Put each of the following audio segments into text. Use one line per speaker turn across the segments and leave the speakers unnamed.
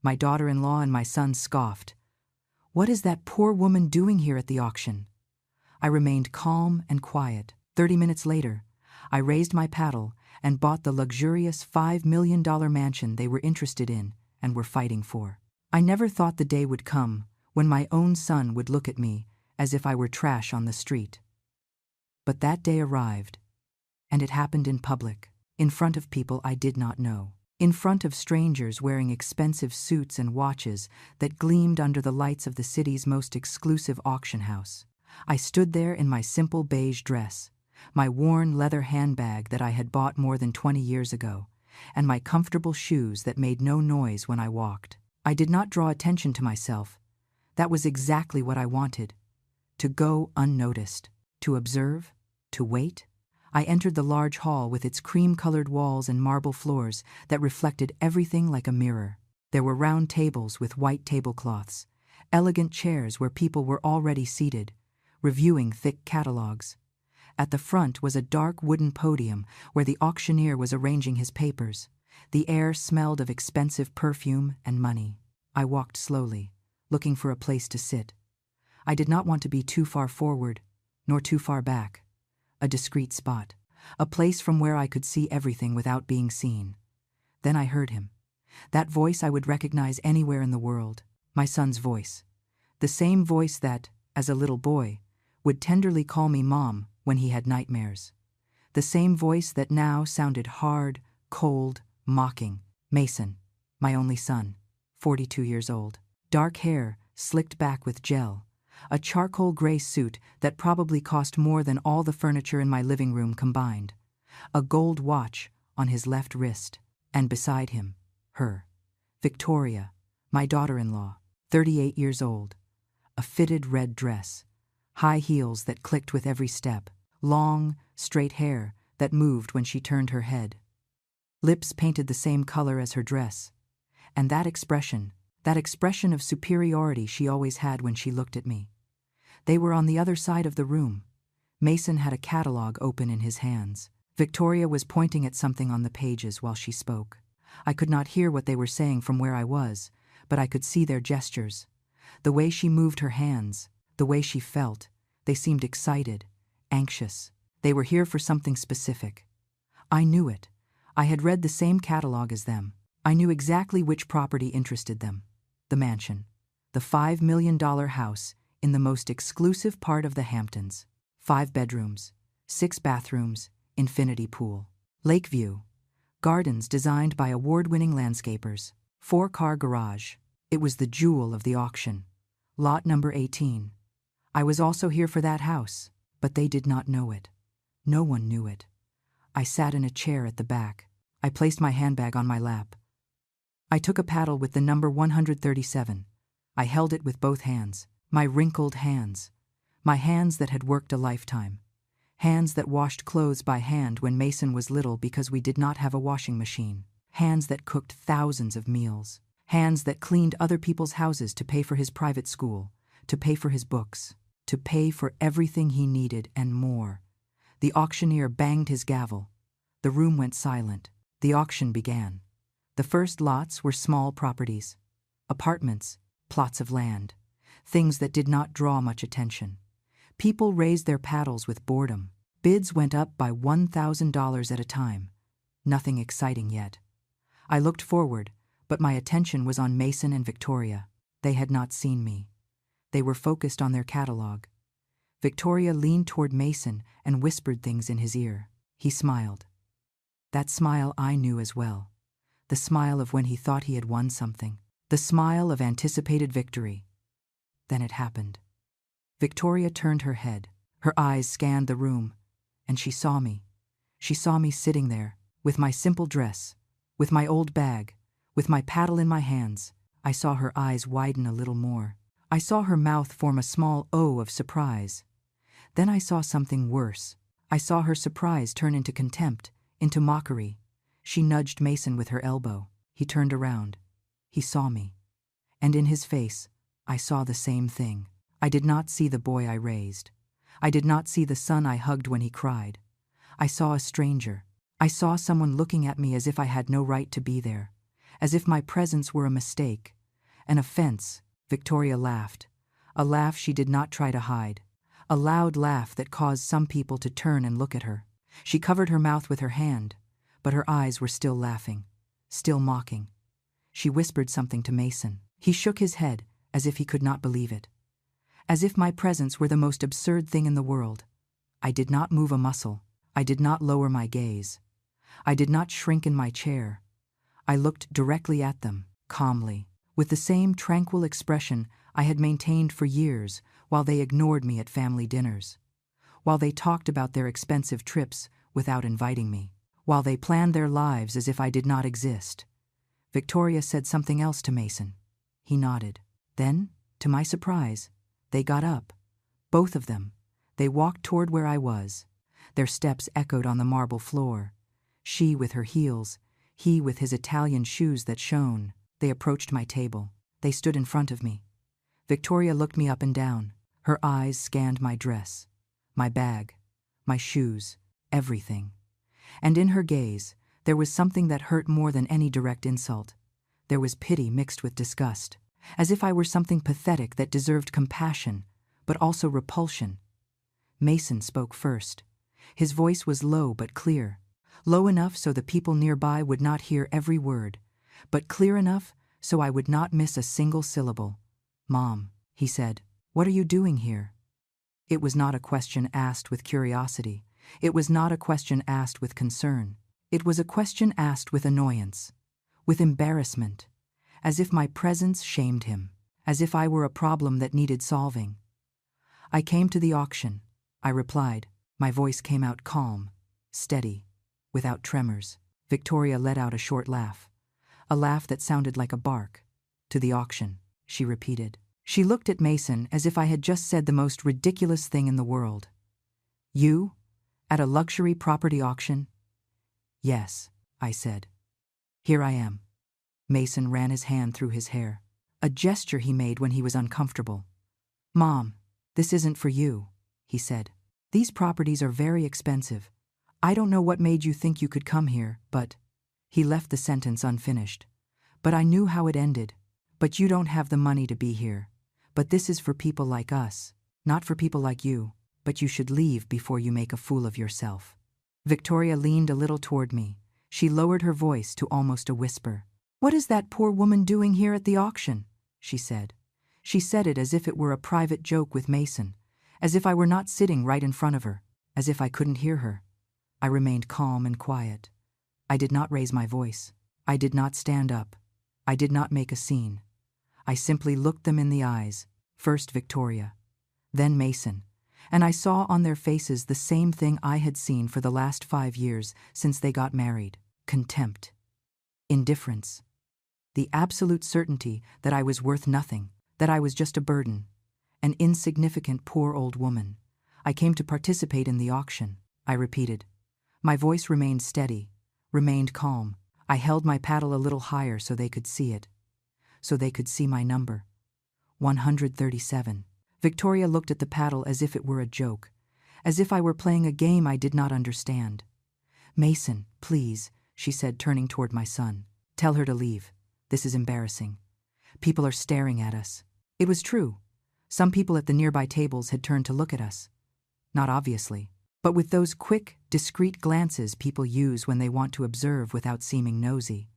My daughter-in-law and my son scoffed. "What is that poor woman doing here at the auction?" I remained calm and quiet. 30 minutes later, I raised my paddle and bought the luxurious $5 million mansion they were interested in and were fighting for. I never thought the day would come when my own son would look at me as if I were trash on the street. But that day arrived, and it happened in public, in front of people I did not know, in front of strangers wearing expensive suits and watches that gleamed under the lights of the city's most exclusive auction house. I stood there in my simple beige dress, my worn leather handbag that I had bought more than 20 years ago, and my comfortable shoes that made no noise when I walked. I did not draw attention to myself. That was exactly what I wanted. To go unnoticed, to observe, to wait. I entered the large hall with its cream-colored walls and marble floors that reflected everything like a mirror. There were round tables with white tablecloths, elegant chairs where people were already seated, reviewing thick catalogs. At the front was a dark wooden podium where the auctioneer was arranging his papers. The air smelled of expensive perfume and money. I walked slowly, looking for a place to sit. I did not want to be too far forward, nor too far back. A discreet spot, a place from where I could see everything without being seen. Then I heard him. That voice I would recognize anywhere in the world. My son's voice. The same voice that, as a little boy, would tenderly call me Mom when he had nightmares. The same voice that now sounded hard, cold, mocking. Mason, my only son, 42 years old. Dark hair, slicked back with gel. A charcoal gray suit that probably cost more than all the furniture in my living room combined. A gold watch on his left wrist. And beside him, her, Victoria, my daughter-in-law, 38 years old. A fitted red dress. High heels that clicked with every step. Long, straight hair that moved when she turned her head. Lips painted the same color as her dress. And that expression of superiority she always had when she looked at me. They were on the other side of the room. Mason had a catalog open in his hands. Victoria was pointing at something on the pages while she spoke. I could not hear what they were saying from where I was, but I could see their gestures. The way she moved her hands, the way she felt, they seemed excited, anxious. They were here for something specific. I knew it. I had read the same catalog as them. I knew exactly which property interested them. The mansion. The $5 million house in the most exclusive part of the Hamptons. 5 bedrooms, 6 bathrooms, infinity pool. Lakeview. Gardens designed by award-winning landscapers. 4-car garage. It was the jewel of the auction. Lot number 18. I was also here for that house, but they did not know it. No one knew it. I sat in a chair at the back. I placed my handbag on my lap. I took a paddle with the number 137. I held it with both hands. My wrinkled hands. My hands that had worked a lifetime. Hands that washed clothes by hand when Mason was little because we did not have a washing machine. Hands that cooked thousands of meals. Hands that cleaned other people's houses to pay for his private school, to pay for his books, to pay for everything he needed and more. The auctioneer banged his gavel. The room went silent. The auction began. The first lots were small properties. Apartments, plots of land. Things that did not draw much attention. People raised their paddles with boredom. Bids went up by $1,000 at a time. Nothing exciting yet. I looked forward, but my attention was on Mason and Victoria. They had not seen me. They were focused on their catalog. Victoria leaned toward Mason and whispered things in his ear. He smiled. That smile I knew as well. The smile of when he thought he had won something. The smile of anticipated victory. Then it happened. Victoria turned her head. Her eyes scanned the room, and she saw me. She saw me sitting there, with my simple dress, with my old bag, with my paddle in my hands. I saw her eyes widen a little more. I saw her mouth form a small O of surprise. Then I saw something worse. I saw her surprise turn into contempt, into mockery. She nudged Mason with her elbow. He turned around. He saw me. And in his face, I saw the same thing. I did not see the boy I raised. I did not see the son I hugged when he cried. I saw a stranger. I saw someone looking at me as if I had no right to be there, as if my presence were a mistake, an offense. Victoria laughed, a laugh she did not try to hide, a loud laugh that caused some people to turn and look at her. She covered her mouth with her hand, but her eyes were still laughing, still mocking. She whispered something to Mason. He shook his head, as if he could not believe it. As if my presence were the most absurd thing in the world. I did not move a muscle. I did not lower my gaze. I did not shrink in my chair. I looked directly at them, calmly, with the same tranquil expression I had maintained for years while they ignored me at family dinners, while they talked about their expensive trips without inviting me, while they planned their lives as if I did not exist. Victoria said something else to Mason. He nodded. Then, to my surprise, they got up. Both of them. They walked toward where I was. Their steps echoed on the marble floor. She with her heels, he with his Italian shoes that shone. They approached my table. They stood in front of me. Victoria looked me up and down. Her eyes scanned my dress, my bag, my shoes, everything. And in her gaze, there was something that hurt more than any direct insult. There was pity mixed with disgust, as if I were something pathetic that deserved compassion, but also repulsion. Mason spoke first. His voice was low but clear, low enough so the people nearby would not hear every word, but clear enough so I would not miss a single syllable. "Mom," he said, "what are you doing here?" It was not a question asked with curiosity. It was not a question asked with concern. It was a question asked with annoyance, with embarrassment, as if my presence shamed him, as if I were a problem that needed solving. "I came to the auction," I replied. My voice came out calm, steady, without tremors. Victoria let out a short laugh, a laugh that sounded like a bark. "To the auction," she repeated. She looked at Mason as if I had just said the most ridiculous thing in the world. "You? At a luxury property auction?" "Yes," I said. "Here I am." Mason ran his hand through his hair, a gesture he made when he was uncomfortable. "Mom, this isn't for you," he said. "These properties are very expensive. I don't know what made you think you could come here, but—" He left the sentence unfinished. But I knew how it ended. "But you don't have the money to be here. But this is for people like us, not for people like you. But you should leave before you make a fool of yourself." Victoria leaned a little toward me. She lowered her voice to almost a whisper. "What is that poor woman doing here at the auction?" she said. She said it as if it were a private joke with Mason, as if I were not sitting right in front of her, as if I couldn't hear her. I remained calm and quiet. I did not raise my voice. I did not stand up. I did not make a scene. I simply looked them in the eyes, first Victoria, then Mason, and I saw on their faces the same thing I had seen for the last 5 years since they got married: contempt, indifference, the absolute certainty that I was worth nothing, that I was just a burden, an insignificant poor old woman. "I came to participate in the auction," I repeated. My voice remained steady, remained calm. I held my paddle a little higher so they could see it, so they could see my number. 137. Victoria looked at the paddle as if it were a joke, as if I were playing a game I did not understand. "Mason, please," she said, turning toward my son. "Tell her to leave. This is embarrassing. People are staring at us." It was true. Some people at the nearby tables had turned to look at us. Not obviously, but with those quick, discreet glances people use when they want to observe without seeming nosy.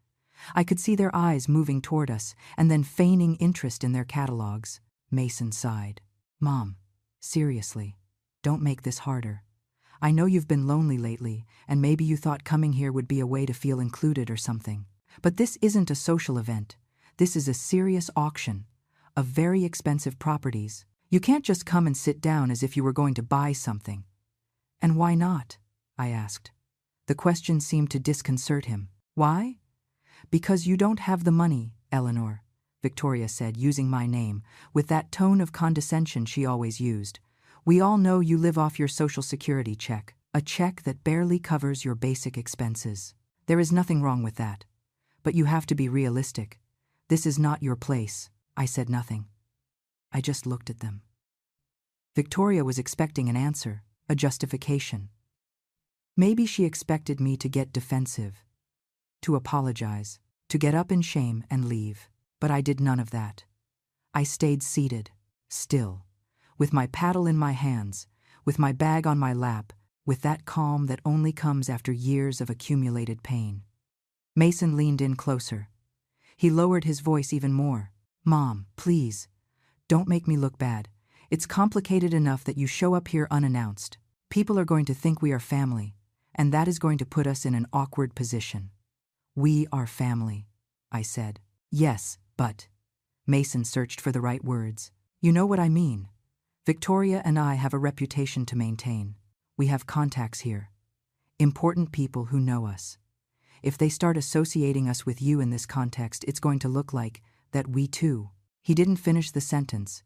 I could see their eyes moving toward us and then feigning interest in their catalogs. Mason sighed. "Mom, seriously, don't make this harder. I know you've been lonely lately, and maybe you thought coming here would be a way to feel included or something. But this isn't a social event. This is a serious auction of very expensive properties. You can't just come and sit down as if you were going to buy something." "And why not?" I asked. The question seemed to disconcert him. "Why?" "Because you don't have the money, Eleanor," Victoria said, using my name, with that tone of condescension she always used. "We all know you live off your Social Security check, a check that barely covers your basic expenses. There is nothing wrong with that. But you have to be realistic. This is not your place." I said nothing. I just looked at them. Victoria was expecting an answer, a justification. Maybe she expected me to get defensive, to apologize. to get up in shame and leave. But I did none of that. I stayed seated, still, with my paddle in my hands, with my bag on my lap, with that calm that only comes after years of accumulated pain. Mason leaned in closer. He lowered his voice even more. "Mom, please, don't make me look bad. It's complicated enough that you show up here unannounced. People are going to think we are family, and that is going to put us in an awkward position." "We are family," I said. "Yes, but..." Mason searched for the right words. "You know what I mean. Victoria and I have a reputation to maintain. We have contacts here. Important people who know us. If they start associating us with you in this context, it's going to look like that we too..." He didn't finish the sentence,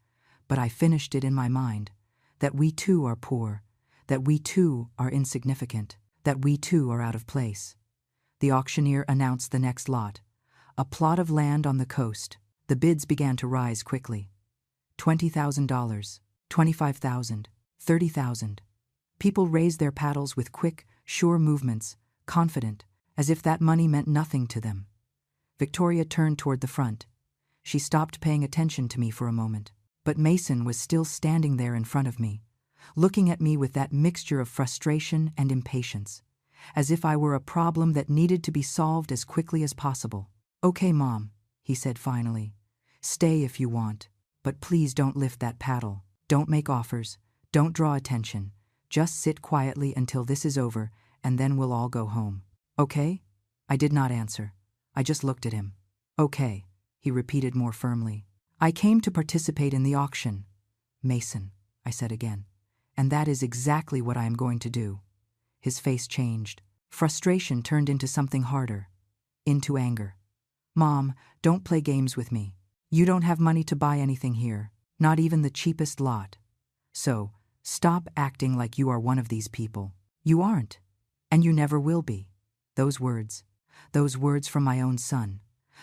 but I finished it in my mind. That we too are poor, that we too are insignificant, that we too are out of place. The auctioneer announced the next lot, a plot of land on the coast. The bids began to rise quickly. $20,000, $25,000, $30,000. People raised their paddles with quick, sure movements, confident, as if that money meant nothing to them. Victoria turned toward the front. She stopped paying attention to me for a moment, but Mason was still standing there in front of me, looking at me with that mixture of frustration and impatience, as if I were a problem that needed to be solved as quickly as possible. "Okay, Mom," he said finally. "Stay if you want, but please don't lift that paddle. Don't make offers. Don't draw attention. Just sit quietly until this is over, and then we'll all go home. Okay?" I did not answer. I just looked at him. "Okay," he repeated more firmly. "I came to participate in the auction, Mason," I said again. "And that is exactly what I am going to do." His face changed. Frustration turned into something harder, into anger. "Mom, don't play games with me. You don't have money to buy anything here, not even the cheapest lot. So, stop acting like you are one of these people. You aren't, and you never will be." Those words from my own son,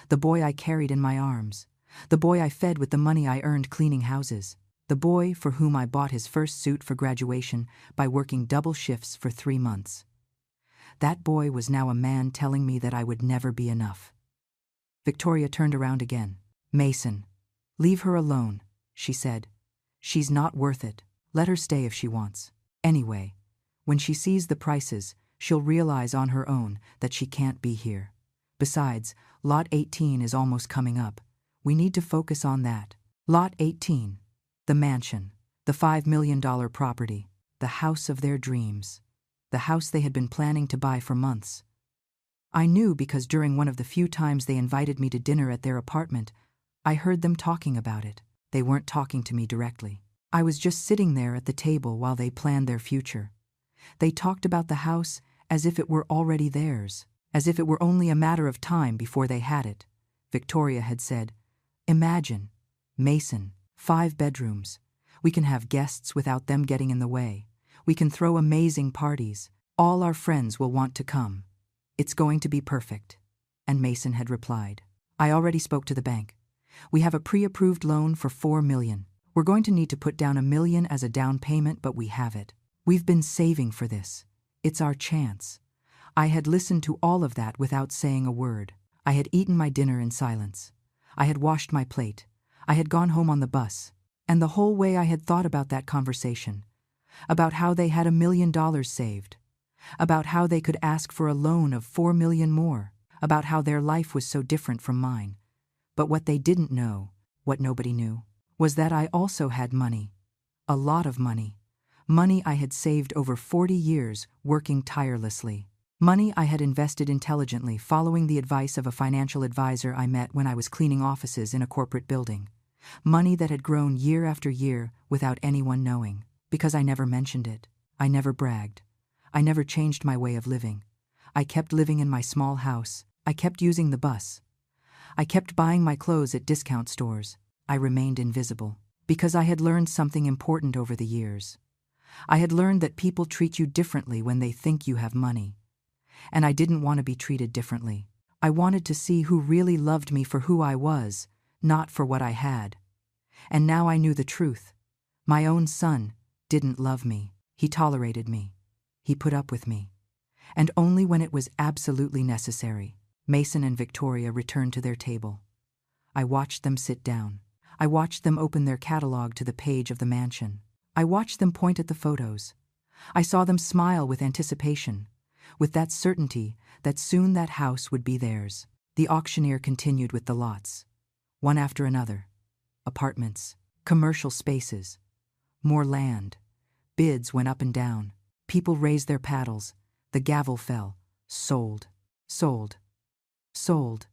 the boy I carried in my arms, the boy I fed with the money I earned cleaning houses, the boy for whom I bought his first suit for graduation by working double shifts for 3 months. That boy was now a man telling me that I would never be enough. Victoria turned around again. "Mason, leave her alone," she said. "She's not worth it. Let her stay if she wants. Anyway, when she sees the prices, she'll realize on her own that she can't be here. Besides, Lot 18 is almost coming up. We need to focus on that. Lot 18, the mansion, the $5 million property, the house of their dreams, the house they had been planning to buy for months. I knew because during one of the few times they invited me to dinner at their apartment, I heard them talking about it. They weren't talking to me directly. I was just sitting there at the table while they planned their future. They talked about the house as if it were already theirs, as if it were only a matter of time before they had it. Victoria had said, "Imagine, Mason, 5 bedrooms. We can have guests without them getting in the way. We can throw amazing parties. All our friends will want to come. It's going to be perfect." And Mason had replied, "I already spoke to the bank. We have a pre-approved loan for $4 million. We're going to need to put down $1 million as a down payment, but we have it. We've been saving for this. It's our chance." I had listened to all of that without saying a word. I had eaten my dinner in silence. I had washed my plate. I had gone home on the bus. And the whole way I had thought about that conversation, about how they had $1 million saved, about how they could ask for a loan of $4 million more, about how their life was so different from mine. But what they didn't know, what nobody knew, was that I also had money. A lot of money. Money I had saved over 40 years, working tirelessly. Money I had invested intelligently, following the advice of a financial advisor I met when I was cleaning offices in a corporate building. Money that had grown year after year without anyone knowing, because I never mentioned it. I never bragged. I never changed my way of living. I kept living in my small house. I kept using the bus. I kept buying my clothes at discount stores. I remained invisible, because I had learned something important over the years. I had learned that people treat you differently when they think you have money. And I didn't want to be treated differently. I wanted to see who really loved me for who I was, not for what I had. And now I knew the truth. My own son didn't love me. He tolerated me. He put up with me. And only when it was absolutely necessary. Mason and Victoria returned to their table. I watched them sit down. I watched them open their catalog to the page of the mansion. I watched them point at the photos. I saw them smile with anticipation, with that certainty that soon that house would be theirs. The auctioneer continued with the lots, one after another. Apartments, commercial spaces, more land. Bids went up and down. People raised their paddles. The gavel fell. Sold. Sold. Sold.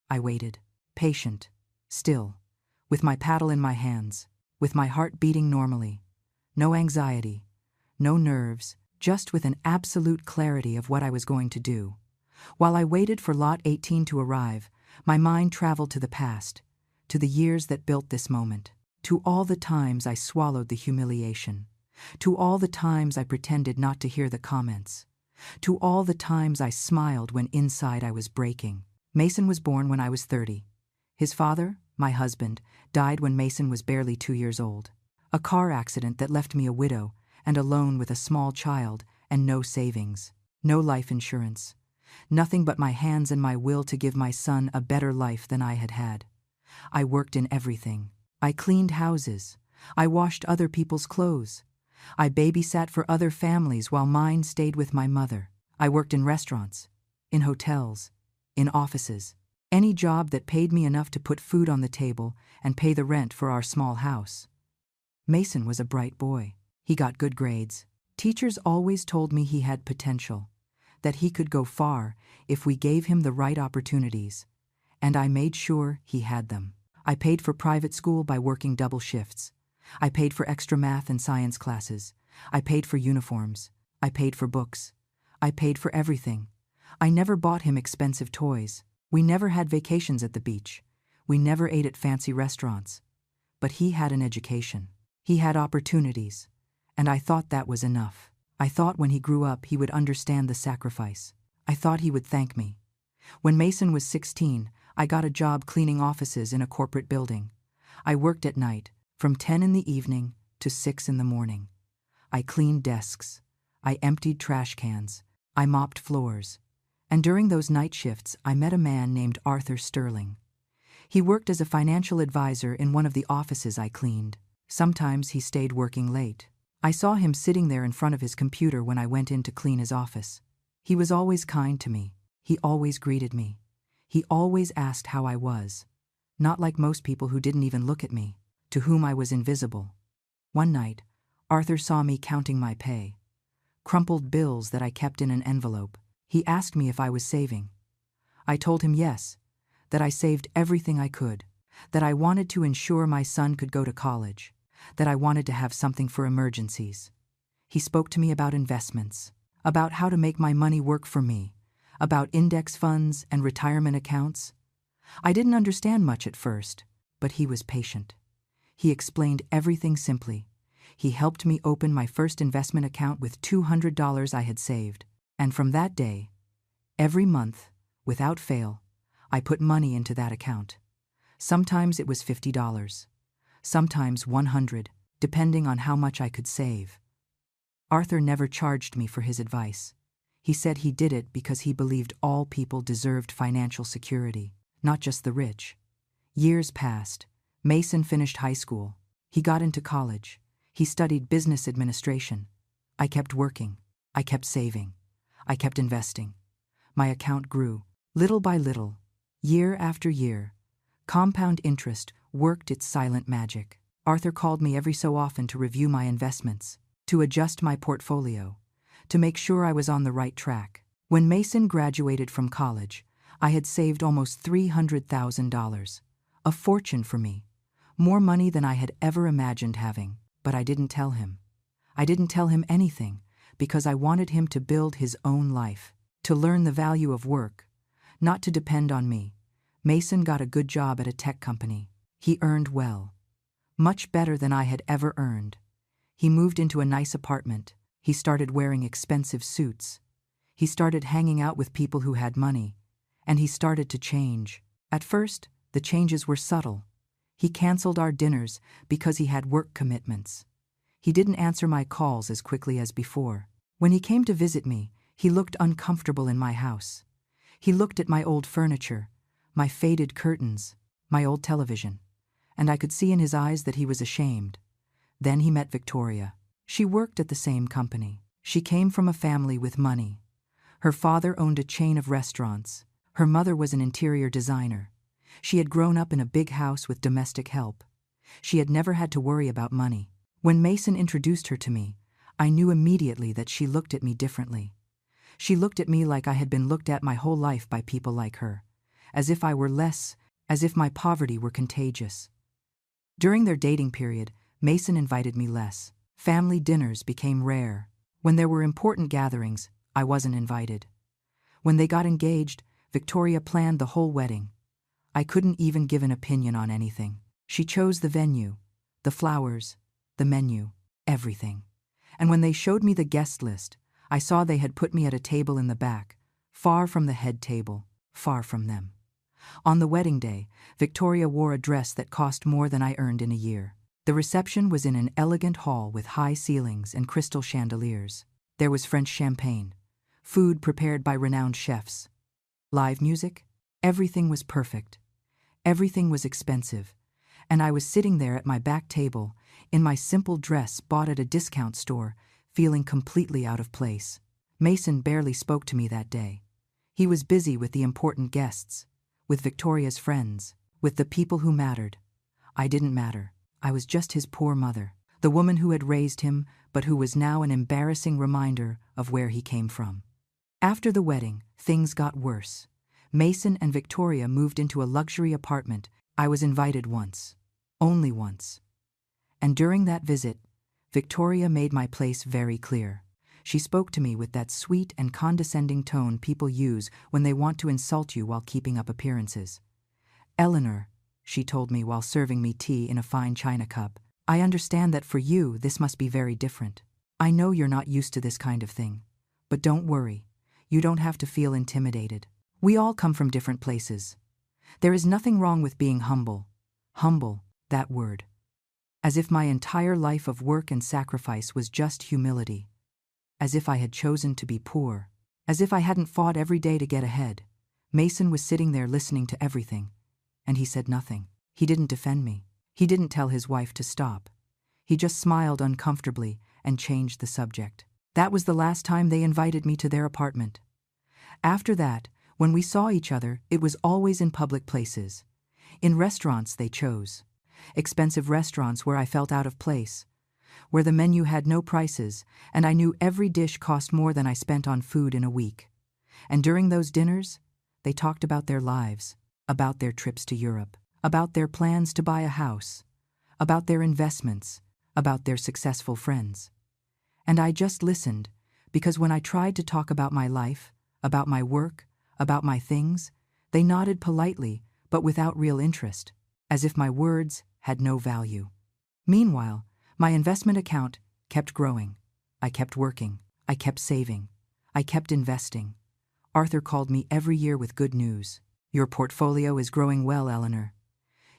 I waited, patient, still, with my paddle in my hands, with my heart beating normally. No anxiety, no nerves, just with an absolute clarity of what I was going to do. While I waited for Lot 18 to arrive, my mind traveled to the past, to the years that built this moment, to all the times I swallowed the humiliation, to all the times I pretended not to hear the comments, to all the times I smiled when inside I was breaking. Mason was born when I was 30. His father, my husband, died when Mason was barely 2 years old. A car accident that left me a widow and alone with a small child and no savings, no life insurance, nothing but my hands and my will to give my son a better life than I had had. I worked in everything. I cleaned houses. I washed other people's clothes. I babysat for other families while mine stayed with my mother. I worked in restaurants, in hotels, in offices, any job that paid me enough to put food on the table and pay the rent for our small house. Mason was a bright boy. He got good grades. Teachers always told me he had potential, that he could go far if we gave him the right opportunities, and I made sure he had them. I paid for private school by working double shifts. I paid for extra math and science classes. I paid for uniforms. I paid for books. I paid for everything. I never bought him expensive toys. We never had vacations at the beach. We never ate at fancy restaurants. But he had an education. He had opportunities. And I thought that was enough. I thought when he grew up he would understand the sacrifice. I thought he would thank me. When Mason was 16, I got a job cleaning offices in a corporate building. I worked at night, from 10 in the evening to 6 in the morning. I cleaned desks. I emptied trash cans. I mopped floors. And during those night shifts, I met a man named Arthur Sterling. He worked as a financial advisor in one of the offices I cleaned. Sometimes he stayed working late. I saw him sitting there in front of his computer when I went in to clean his office. He was always kind to me. He always greeted me. He always asked how I was. Not like most people who didn't even look at me, to whom I was invisible. One night, Arthur saw me counting my pay. Crumpled bills that I kept in an envelope. He asked me if I was saving. I told him yes, that I saved everything I could, that I wanted to ensure my son could go to college, that I wanted to have something for emergencies. He spoke to me about investments, about how to make my money work for me, about index funds and retirement accounts. I didn't understand much at first, but he was patient. He explained everything simply. He helped me open my first investment account with $200 I had saved, and from that day, every month, without fail, I put money into that account. Sometimes it was $50, sometimes $100, depending on how much I could save. Arthur never charged me for his advice. He said he did it because he believed all people deserved financial security, not just the rich. Years passed. Mason finished high school. He got into college. He studied business administration. I kept working. I kept saving. I kept investing. My account grew, little by little, year after year. Compound interest worked its silent magic. Arthur called me every so often to review my investments, to adjust my portfolio, to make sure I was on the right track. When Mason graduated from college, I had saved almost $300,000, a fortune for me, more money than I had ever imagined having. But I didn't tell him. I didn't tell him anything because I wanted him to build his own life, to learn the value of work, not to depend on me. Mason got a good job at a tech company. He earned well, much better than I had ever earned. He moved into a nice apartment. He started wearing expensive suits. He started hanging out with people who had money. And he started to change. At first, the changes were subtle. He canceled our dinners because he had work commitments. He didn't answer my calls as quickly as before. When he came to visit me, he looked uncomfortable in my house. He looked at my old furniture, my faded curtains, my old television, and I could see in his eyes that he was ashamed. Then he met Victoria. She worked at the same company. She came from a family with money. Her father owned a chain of restaurants. Her mother was an interior designer. She had grown up in a big house with domestic help. She had never had to worry about money. When Mason introduced her to me, I knew immediately that she looked at me differently. She looked at me like I had been looked at my whole life by people like her, as if I were less, as if my poverty were contagious. During their dating period, Mason invited me less. Family dinners became rare. When there were important gatherings, I wasn't invited. When they got engaged, Victoria planned the whole wedding. I couldn't even give an opinion on anything. She chose the venue, the flowers, the menu, everything. And when they showed me the guest list, I saw they had put me at a table in the back, far from the head table, far from them. On the wedding day, Victoria wore a dress that cost more than I earned in a year. The reception was in an elegant hall with high ceilings and crystal chandeliers. There was French champagne, food prepared by renowned chefs, live music. Everything was perfect. Everything was expensive. And I was sitting there at my back table, in my simple dress bought at a discount store, feeling completely out of place. Mason barely spoke to me that day. He was busy with the important guests, with Victoria's friends, with the people who mattered. I didn't matter. I was just his poor mother, the woman who had raised him, but who was now an embarrassing reminder of where he came from. After the wedding, things got worse. Mason and Victoria moved into a luxury apartment. I was invited once, only once. And during that visit, Victoria made my place very clear. She spoke to me with that sweet and condescending tone people use when they want to insult you while keeping up appearances. "Eleanor," she told me while serving me tea in a fine china cup, "I understand that for you this must be very different. I know you're not used to this kind of thing. But don't worry, you don't have to feel intimidated. We all come from different places. There is nothing wrong with being humble." Humble, that word. As if my entire life of work and sacrifice was just humility. As if I had chosen to be poor. As if I hadn't fought every day to get ahead. Mason was sitting there listening to everything. And he said nothing. He didn't defend me. He didn't tell his wife to stop. He just smiled uncomfortably and changed the subject. That was the last time they invited me to their apartment. After that, when we saw each other, it was always in public places. In restaurants they chose. Expensive restaurants where I felt out of place, where the menu had no prices, and I knew every dish cost more than I spent on food in a week. And during those dinners, they talked about their lives, about their trips to Europe, about their plans to buy a house, about their investments, about their successful friends. And I just listened, because when I tried to talk about my life, about my work, about my things, they nodded politely, but without real interest, as if my words had no value. Meanwhile, my investment account kept growing. I kept working. I kept saving. I kept investing. Arthur called me every year with good news. "Your portfolio is growing well, Eleanor.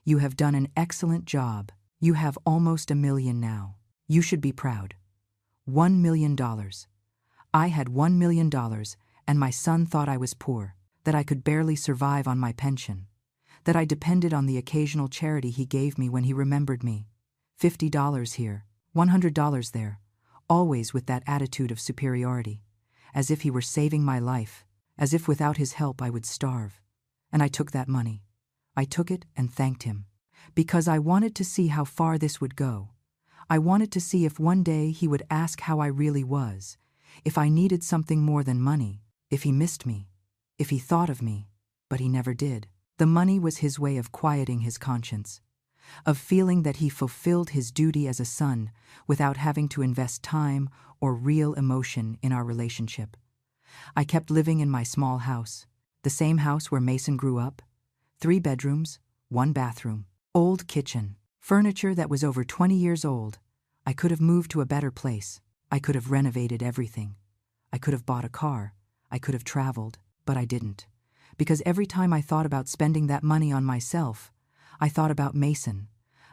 You have done an excellent job. You have almost $1 million now. You should be proud." $1 million. I had $1 million, and my son thought I was poor, that I could barely survive on my pension, that I depended on the occasional charity he gave me when he remembered me. $50 here, $100 there, always with that attitude of superiority, as if he were saving my life, as if without his help I would starve. And I took that money. I took it and thanked him, because I wanted to see how far this would go. I wanted to see if one day he would ask how I really was, if I needed something more than money, if he missed me, if he thought of me, but he never did. The money was his way of quieting his conscience, of feeling that he fulfilled his duty as a son without having to invest time or real emotion in our relationship. I kept living in my small house, the same house where Mason grew up. 3 bedrooms, 1 bathroom, old kitchen, furniture that was over 20 years old. I could have moved to a better place. I could have renovated everything. I could have bought a car. I could have traveled, but I didn't. Because every time I thought about spending that money on myself, I thought about Mason,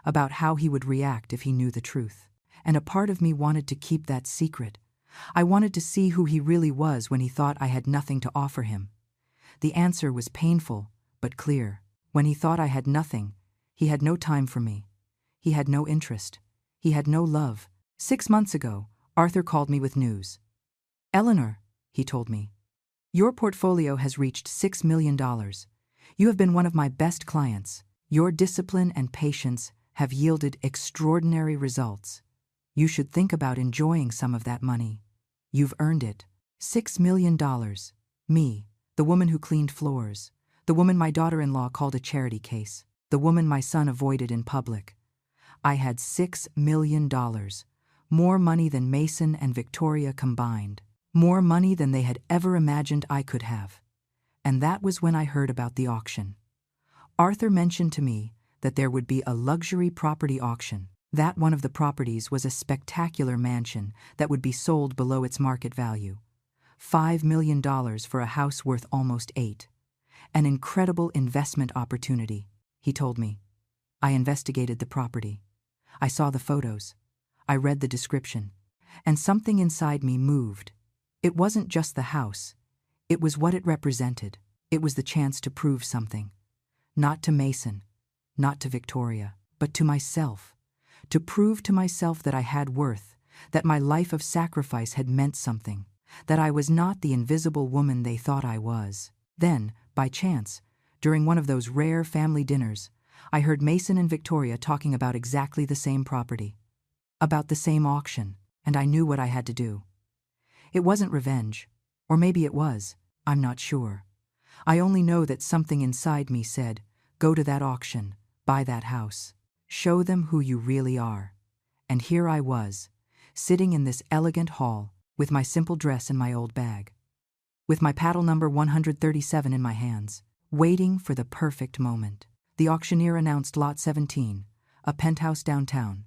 about how he would react if he knew the truth. And a part of me wanted to keep that secret. I wanted to see who he really was when he thought I had nothing to offer him. The answer was painful, but clear. When he thought I had nothing, he had no time for me. He had no interest. He had no love. 6 months ago, Arthur called me with news. "Eleanor," he told me, "your portfolio has reached $6 million. You have been one of my best clients. Your discipline and patience have yielded extraordinary results. You should think about enjoying some of that money. You've earned it." $6 million. Me, the woman who cleaned floors, the woman my daughter-in-law called a charity case, the woman my son avoided in public. I had $6 million. More money than Mason and Victoria combined. More money than they had ever imagined I could have. And that was when I heard about the auction. Arthur mentioned to me that there would be a luxury property auction. That one of the properties was a spectacular mansion that would be sold below its market value. $5 million for a house worth almost $8 million. An incredible investment opportunity, he told me. I investigated the property. I saw the photos. I read the description. And something inside me moved. It wasn't just the house. It was what it represented. It was the chance to prove something. Not to Mason, not to Victoria, but to myself. To prove to myself that I had worth, that my life of sacrifice had meant something, that I was not the invisible woman they thought I was. Then, by chance, during one of those rare family dinners, I heard Mason and Victoria talking about exactly the same property, about the same auction, and I knew what I had to do. It wasn't revenge, or maybe it was, I'm not sure. I only know that something inside me said, go to that auction, buy that house, show them who you really are. And here I was, sitting in this elegant hall, with my simple dress and my old bag, with my paddle number 137 in my hands, waiting for the perfect moment. The auctioneer announced Lot 17, a penthouse downtown.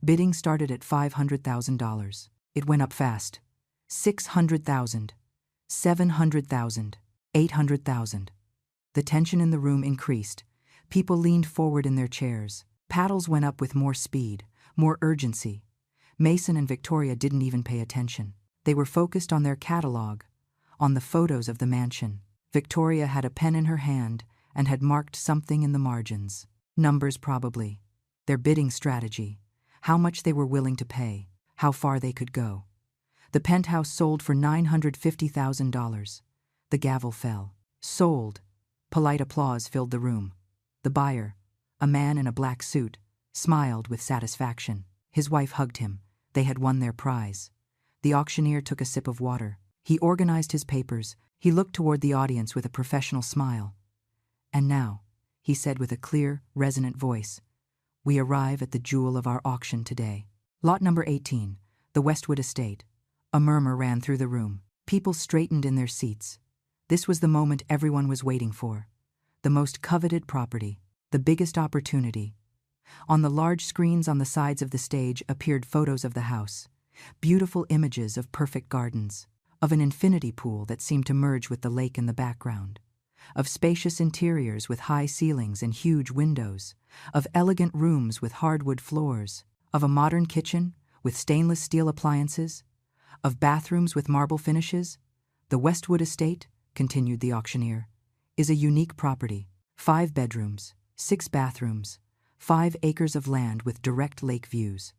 Bidding started at $500,000. It went up fast. 600,000, 700,000, 800,000. The tension in the room increased. People leaned forward in their chairs. Paddles went up with more speed, more urgency. Mason and Victoria didn't even pay attention. They were focused on their catalog, on the photos of the mansion. Victoria had a pen in her hand and had marked something in the margins. Numbers probably. Their bidding strategy. How much they were willing to pay. How far they could go. The penthouse sold for $950,000. The gavel fell. Sold. Polite applause filled the room. The buyer, a man in a black suit, smiled with satisfaction. His wife hugged him. They had won their prize. The auctioneer took a sip of water. He organized his papers. He looked toward the audience with a professional smile. "And now," he said with a clear, resonant voice, "we arrive at the jewel of our auction today. Lot number 18, the Westwood Estate." A murmur ran through the room. People straightened in their seats. This was the moment everyone was waiting for. The most coveted property. The biggest opportunity. On the large screens on the sides of the stage appeared photos of the house. Beautiful images of perfect gardens. Of an infinity pool that seemed to merge with the lake in the background. Of spacious interiors with high ceilings and huge windows. Of elegant rooms with hardwood floors. Of a modern kitchen with stainless steel appliances. Of bathrooms with marble finishes. The Westwood Estate, continued the auctioneer, is a unique property. 5 bedrooms, 6 bathrooms, 5 acres of land with direct lake views.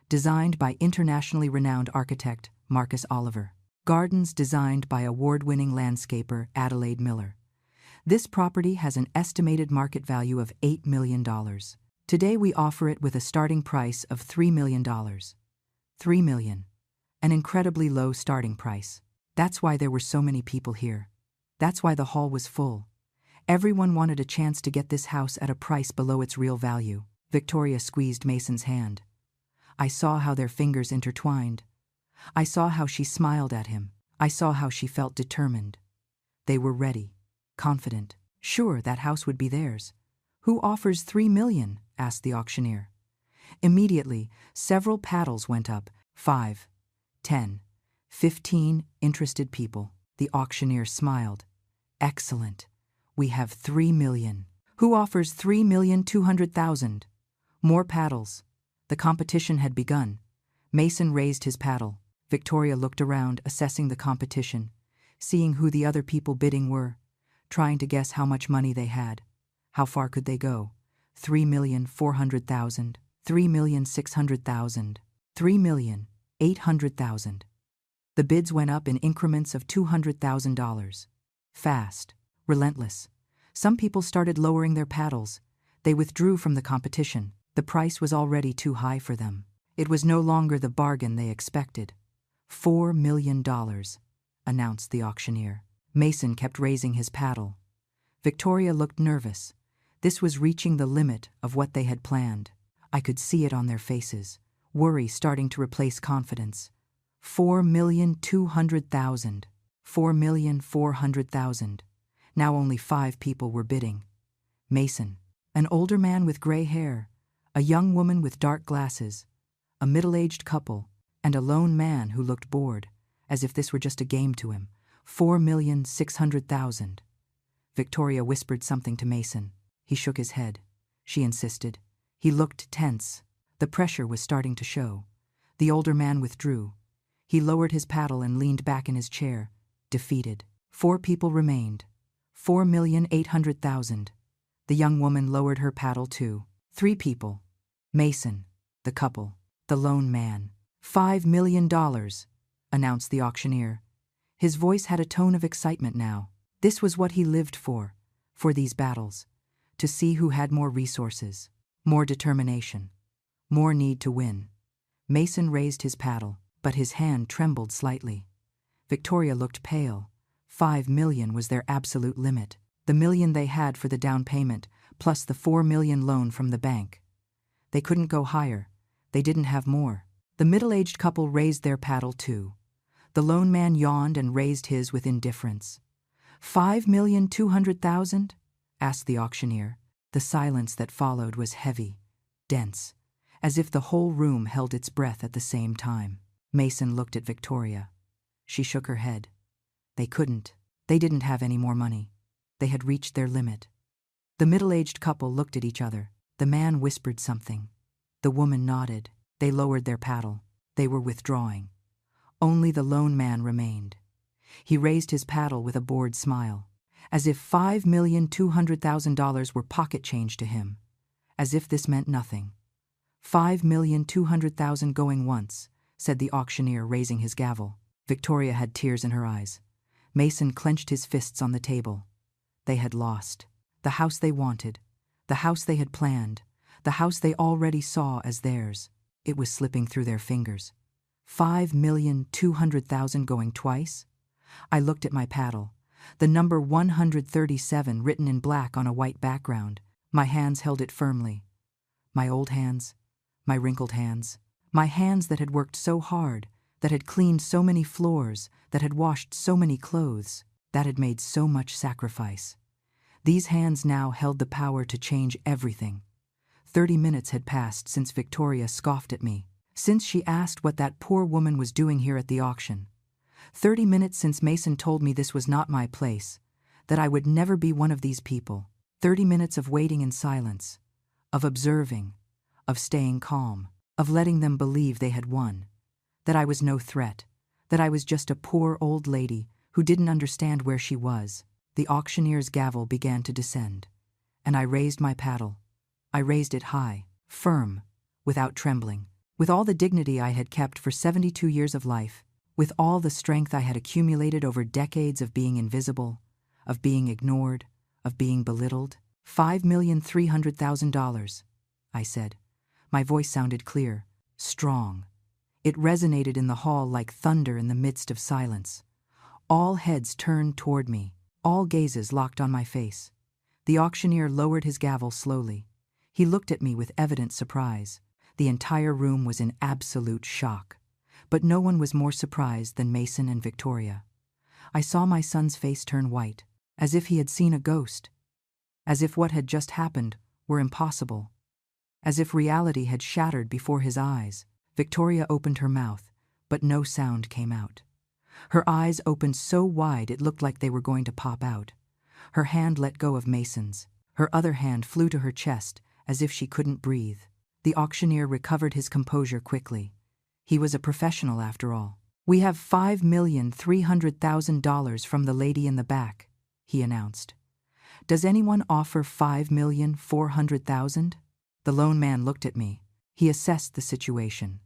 Designed by internationally renowned architect Marcus Oliver. Gardens designed by award-winning landscaper Adelaide Miller. This property has an estimated market value of $8 million. Today we offer it with a starting price of $3 million. $3 million. An incredibly low starting price. That's why there were so many people here. That's why the hall was full. Everyone wanted a chance to get this house at a price below its real value. Victoria squeezed Mason's hand. I saw how their fingers intertwined. I saw how she smiled at him. I saw how she felt determined. They were ready, confident. Sure, that house would be theirs. Who offers $3 million? Asked the auctioneer. Immediately, several paddles went up. 5, 10, 15 interested people. The auctioneer smiled. Excellent. We have $3 million. Who offers $3,200,000? More paddles. The competition had begun. Mason raised his paddle. Victoria looked around, assessing the competition, seeing who the other people bidding were. trying to guess how much money they had. How far could they go? 3,400,000, 3,600,000, 3,800,000. The bids went up in increments of $200,000. Fast, relentless. Some people started lowering their paddles. They withdrew from the competition. The price was already too high for them. It was no longer the bargain they expected. $4 million, announced the auctioneer. Mason kept raising his paddle. Victoria looked nervous. This was reaching the limit of what they had planned. I could see it on their faces, worry starting to replace confidence. 4,200,000. 4,400,000. Now only 5 people were bidding. Mason, an older man with gray hair, a young woman with dark glasses, a middle-aged couple, and a lone man who looked bored, as if this were just a game to him. 4,600,000. Victoria whispered something to Mason. He shook his head. She insisted. He looked tense. The pressure was starting to show. The older man withdrew. He lowered his paddle and leaned back in his chair, defeated. 4 people remained. 4,800,000. The young woman lowered her paddle too. 3 people. Mason, the couple, the lone man. $5 million, announced the auctioneer. His voice had a tone of excitement now. This was what he lived for these battles. To see who had more resources, more determination, more need to win. Mason raised his paddle, but his hand trembled slightly. Victoria looked pale. 5 million was their absolute limit. The $1 million they had for the down payment, plus the $4 million loan from the bank. They couldn't go higher. They didn't have more. The middle-aged couple raised their paddle too. The lone man yawned and raised his with indifference. 5,200,000? asked the auctioneer. The silence that followed was heavy, dense, as if the whole room held its breath at the same time. Mason looked at Victoria. She shook her head. They couldn't. They didn't have any more money. They had reached their limit. The middle-aged couple looked at each other. The man whispered something. The woman nodded. They lowered their paddle. They were withdrawing. Only the lone man remained. He raised his paddle with a bored smile, as if $5,200,000 were pocket change to him, as if this meant nothing. 5,200,000 going once, said the auctioneer, raising his gavel. Victoria had tears in her eyes. Mason clenched his fists on the table. They had lost. The house they wanted. The house they had planned. The house they already saw as theirs. It was slipping through their fingers. 5,200,000 going twice? I looked at my paddle. The number 137 written in black on a white background. My hands held it firmly. My old hands. My wrinkled hands. My hands that had worked so hard, that had cleaned so many floors, that had washed so many clothes, that had made so much sacrifice. These hands now held the power to change everything. 30 minutes had passed since Victoria scoffed at me, since she asked what that poor woman was doing here at the auction. 30 minutes since Mason told me this was not my place, that I would never be one of these people. 30 minutes of waiting in silence, of observing, of staying calm, of letting them believe they had won, that I was no threat, that I was just a poor old lady who didn't understand where she was. The auctioneer's gavel began to descend, and I raised my paddle. I raised it high, firm, without trembling, with all the dignity I had kept for 72 years of life, with all the strength I had accumulated over decades of being invisible, of being ignored, of being belittled. $5,300,000, I said. My voice sounded clear, strong. It resonated in the hall like thunder in the midst of silence. All heads turned toward me, all gazes locked on my face. The auctioneer lowered his gavel slowly. He looked at me with evident surprise. The entire room was in absolute shock. But no one was more surprised than Mason and Victoria. I saw my son's face turn white, as if he had seen a ghost, as if what had just happened were impossible, as if reality had shattered before his eyes. Victoria opened her mouth, but no sound came out. Her eyes opened so wide it looked like they were going to pop out. Her hand let go of Mason's. Her other hand flew to her chest, as if she couldn't breathe. The auctioneer recovered his composure quickly. He was a professional after all. "We have $5,300,000 from the lady in the back," he announced. Does anyone offer 5,400,000? The lone man looked at me. He assessed the situation.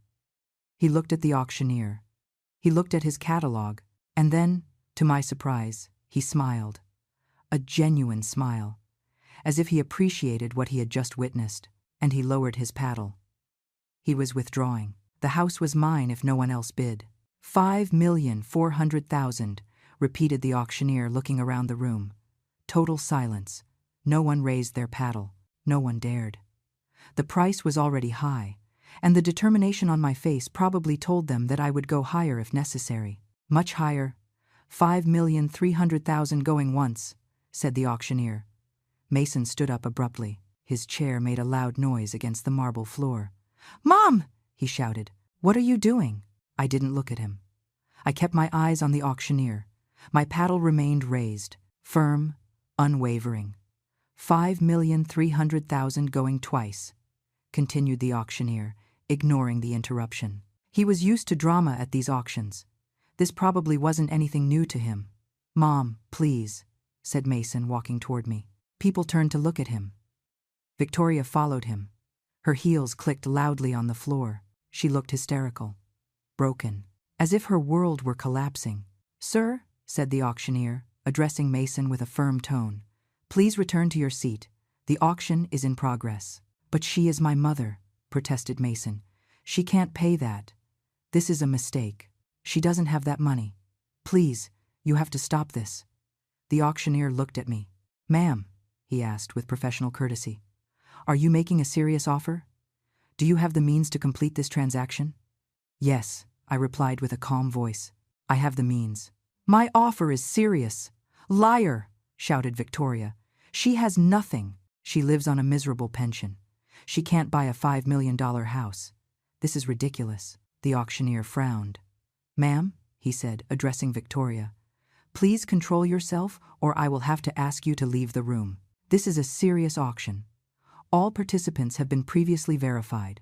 He looked at the auctioneer. He looked at his catalog, and then, to my surprise, he smiled. A genuine smile, as if he appreciated what he had just witnessed, and he lowered his paddle. He was withdrawing. The house was mine if no one else bid. 5,400,000, repeated the auctioneer, looking around the room. Total silence. No one raised their paddle. No one dared. The price was already high, and the determination on my face probably told them that I would go higher if necessary. Much higher. 5,300,000 going once, said the auctioneer. Mason stood up abruptly. His chair made a loud noise against the marble floor. "Mom!" he shouted. "What are you doing?" I didn't look at him. I kept my eyes on the auctioneer. My paddle remained raised, firm, unwavering. 5,300,000 going twice, continued the auctioneer, ignoring the interruption. He was used to drama at these auctions. This probably wasn't anything new to him. "Mom, please," said Mason, walking toward me. People turned to look at him. Victoria followed him. Her heels clicked loudly on the floor. She looked hysterical, broken, as if her world were collapsing. "Sir," said the auctioneer, addressing Mason with a firm tone, "please return to your seat. The auction is in progress." "But she is my mother," protested Mason. "She can't pay that. This is a mistake. She doesn't have that money. Please, you have to stop this." The auctioneer looked at me. "Ma'am," he asked with professional courtesy, "are you making a serious offer? Do you have the means to complete this transaction?" "Yes," I replied with a calm voice. "I have the means." "My offer is serious." "Liar!" shouted Victoria. "She has nothing. She lives on a miserable pension. She can't buy a $5 million house. This is ridiculous." The auctioneer frowned. "Ma'am," he said, addressing Victoria, "please control yourself or I will have to ask you to leave the room. This is a serious auction. All participants have been previously verified.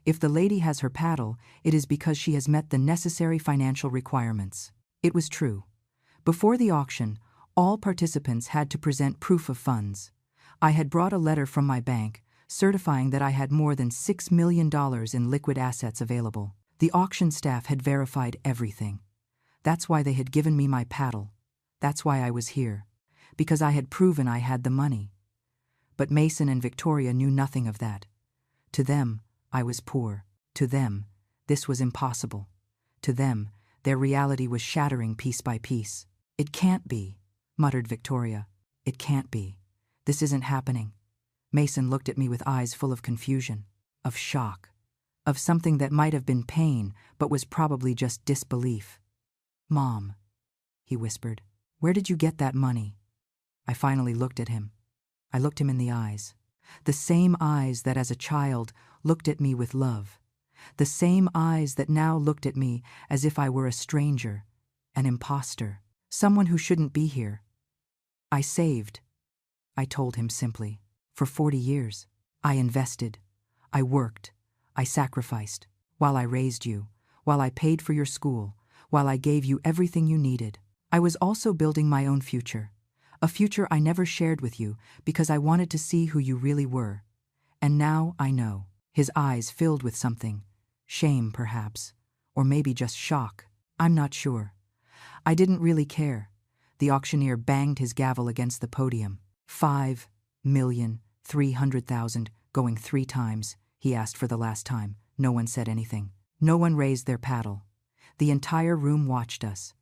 If the lady has her paddle, it is because she has met the necessary financial requirements." It was true. Before the auction, all participants had to present proof of funds. I had brought a letter from my bank certifying that I had more than $6 million in liquid assets available. The auction staff had verified everything. That's why they had given me my paddle. That's why I was here. Because I had proven I had the money. But Mason and Victoria knew nothing of that. To them, I was poor. To them, this was impossible. To them, their reality was shattering piece by piece. "It can't be," muttered Victoria. "It can't be. This isn't happening." Mason looked at me with eyes full of confusion, of shock, of something that might have been pain but was probably just disbelief. "Mom," he whispered, "where did you get that money?" I finally looked at him. I looked him in the eyes. The same eyes that as a child looked at me with love. The same eyes that now looked at me as if I were a stranger, an imposter, someone who shouldn't be here. "I saved," I told him simply. "For 40 years. I invested. I worked. I sacrificed. While I raised you. While I paid for your school. While I gave you everything you needed. I was also building my own future. A future I never shared with you because I wanted to see who you really were. And now I know." His eyes filled with something. Shame, perhaps. Or maybe just shock. I'm not sure. I didn't really care. The auctioneer banged his gavel against the podium. 5,300,000 going 3 times, he asked for the last time. No one said anything. No one raised their paddle. The entire room watched us.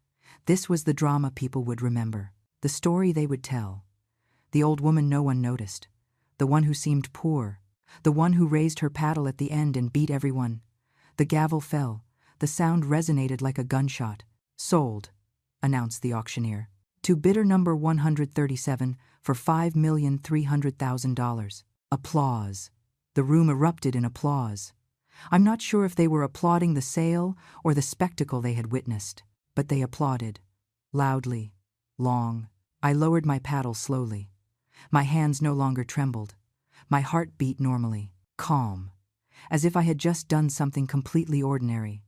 This was the drama people would remember. The story they would tell. The old woman no one noticed. The one who seemed poor. The one who raised her paddle at the end and beat everyone. The gavel fell. The sound resonated like a gunshot. "Sold," announced the auctioneer. "To bidder number 137 for $5,300,000. Applause. The room erupted in applause. I'm not sure if they were applauding the sale or the spectacle they had witnessed, but they applauded. Loudly. Long. I lowered my paddle slowly. My hands no longer trembled. My heart beat normally, calm, as if I had just done something completely ordinary,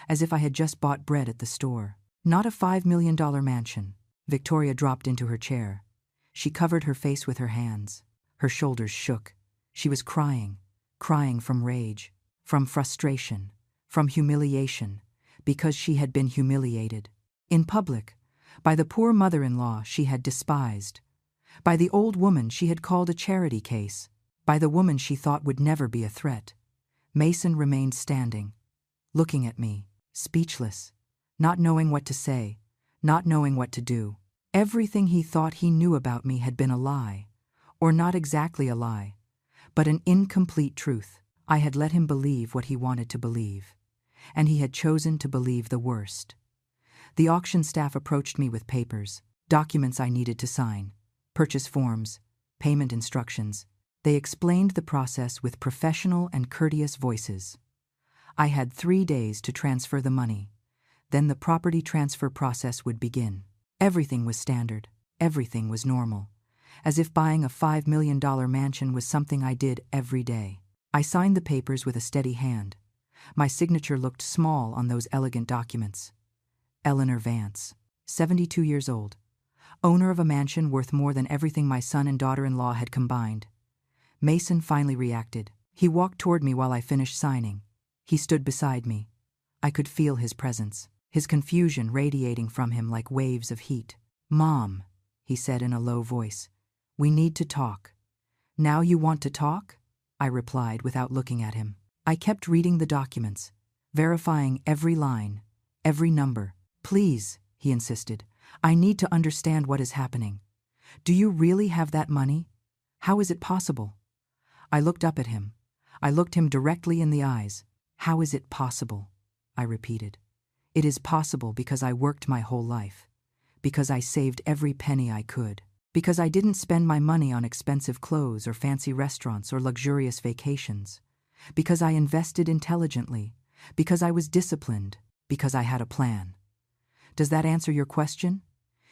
as if I had just bought bread at the store. Not a $5 million mansion. Victoria dropped into her chair. She covered her face with her hands. Her shoulders shook. She was crying, crying from rage, from frustration, from humiliation, because she had been humiliated. In public, by the poor mother-in-law she had despised, by the old woman she had called a charity case, by the woman she thought would never be a threat. Mason remained standing, looking at me, speechless, not knowing what to say, not knowing what to do. Everything he thought he knew about me had been a lie, or not exactly a lie, but an incomplete truth. I had let him believe what he wanted to believe, and he had chosen to believe the worst. The auction staff approached me with papers, documents I needed to sign, purchase forms, payment instructions. They explained the process with professional and courteous voices. I had 3 days to transfer the money. Then the property transfer process would begin. Everything was standard. Everything was normal. As if buying a $5 million mansion was something I did every day. I signed the papers with a steady hand. My signature looked small on those elegant documents. Eleanor Vance, 72 years old, owner of a mansion worth more than everything my son and daughter-in-law had combined. Mason finally reacted. He walked toward me while I finished signing. He stood beside me. I could feel his presence, his confusion radiating from him like waves of heat. "Mom," he said in a low voice, "we need to talk." "Now you want to talk?" I replied without looking at him. I kept reading the documents, verifying every line, every number. "Please," he insisted, "I need to understand what is happening. Do you really have that money? How is it possible?" I looked up at him. I looked him directly in the eyes. "How is it possible?" I repeated. "It is possible because I worked my whole life, because I saved every penny I could, because I didn't spend my money on expensive clothes or fancy restaurants or luxurious vacations, because I invested intelligently, because I was disciplined, because I had a plan. Does that answer your question?"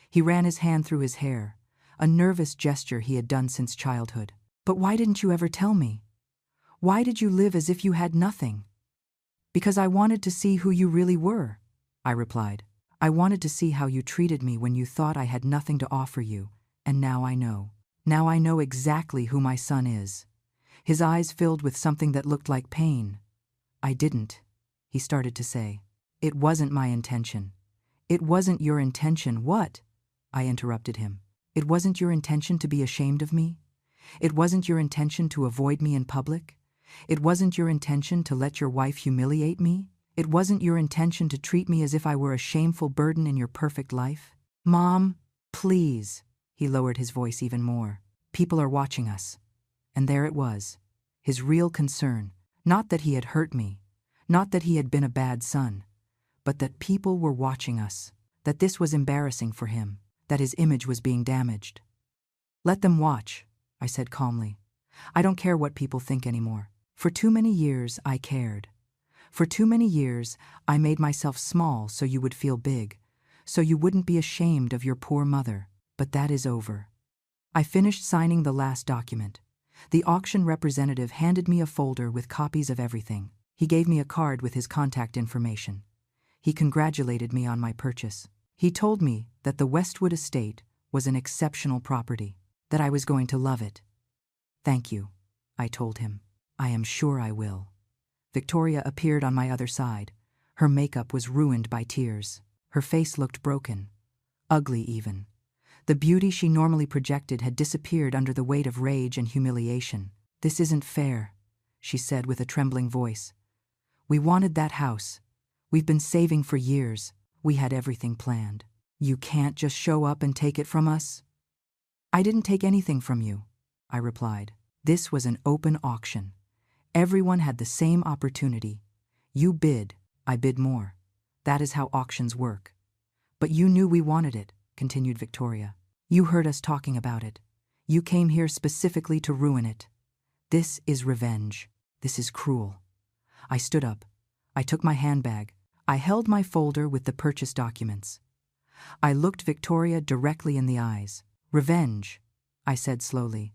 He ran his hand through his hair, a nervous gesture he had done since childhood. "But why didn't you ever tell me? Why did you live as if you had nothing?" "Because I wanted to see who you really were," I replied. "I wanted to see how you treated me when you thought I had nothing to offer you, and now I know. Now I know exactly who my son is." His eyes filled with something that looked like pain. "I didn't," he started to say. "It wasn't my intention." "It wasn't your intention, what?" I interrupted him. "It wasn't your intention to be ashamed of me? It wasn't your intention to avoid me in public? It wasn't your intention to let your wife humiliate me? It wasn't your intention to treat me as if I were a shameful burden in your perfect life? Mom, please." He lowered his voice even more. "People are watching us." And there it was, his real concern. Not that he had hurt me, not that he had been a bad son, but that people were watching us, that this was embarrassing for him, that his image was being damaged. "Let them watch," I said calmly. "I don't care what people think anymore. For too many years I cared. For too many years I made myself small so you would feel big, so you wouldn't be ashamed of your poor mother. But that is over." I finished signing the last document. The auction representative handed me a folder with copies of everything. He gave me a card with his contact information. He congratulated me on my purchase. He told me that the Westwood estate was an exceptional property, that I was going to love it. "Thank you," I told him. "I am sure I will." Victoria appeared on my other side. Her makeup was ruined by tears. Her face looked broken, ugly even. The beauty she normally projected had disappeared under the weight of rage and humiliation. "This isn't fair," she said with a trembling voice. "We wanted that house. We've been saving for years. We had everything planned. You can't just show up and take it from us." "I didn't take anything from you," I replied. "This was an open auction. Everyone had the same opportunity. You bid, I bid more. That is how auctions work." "But you knew we wanted it," continued Victoria. "You heard us talking about it. You came here specifically to ruin it. This is revenge. This is cruel." I stood up. I took my handbag. I held my folder with the purchase documents. I looked Victoria directly in the eyes. "Revenge," I said slowly,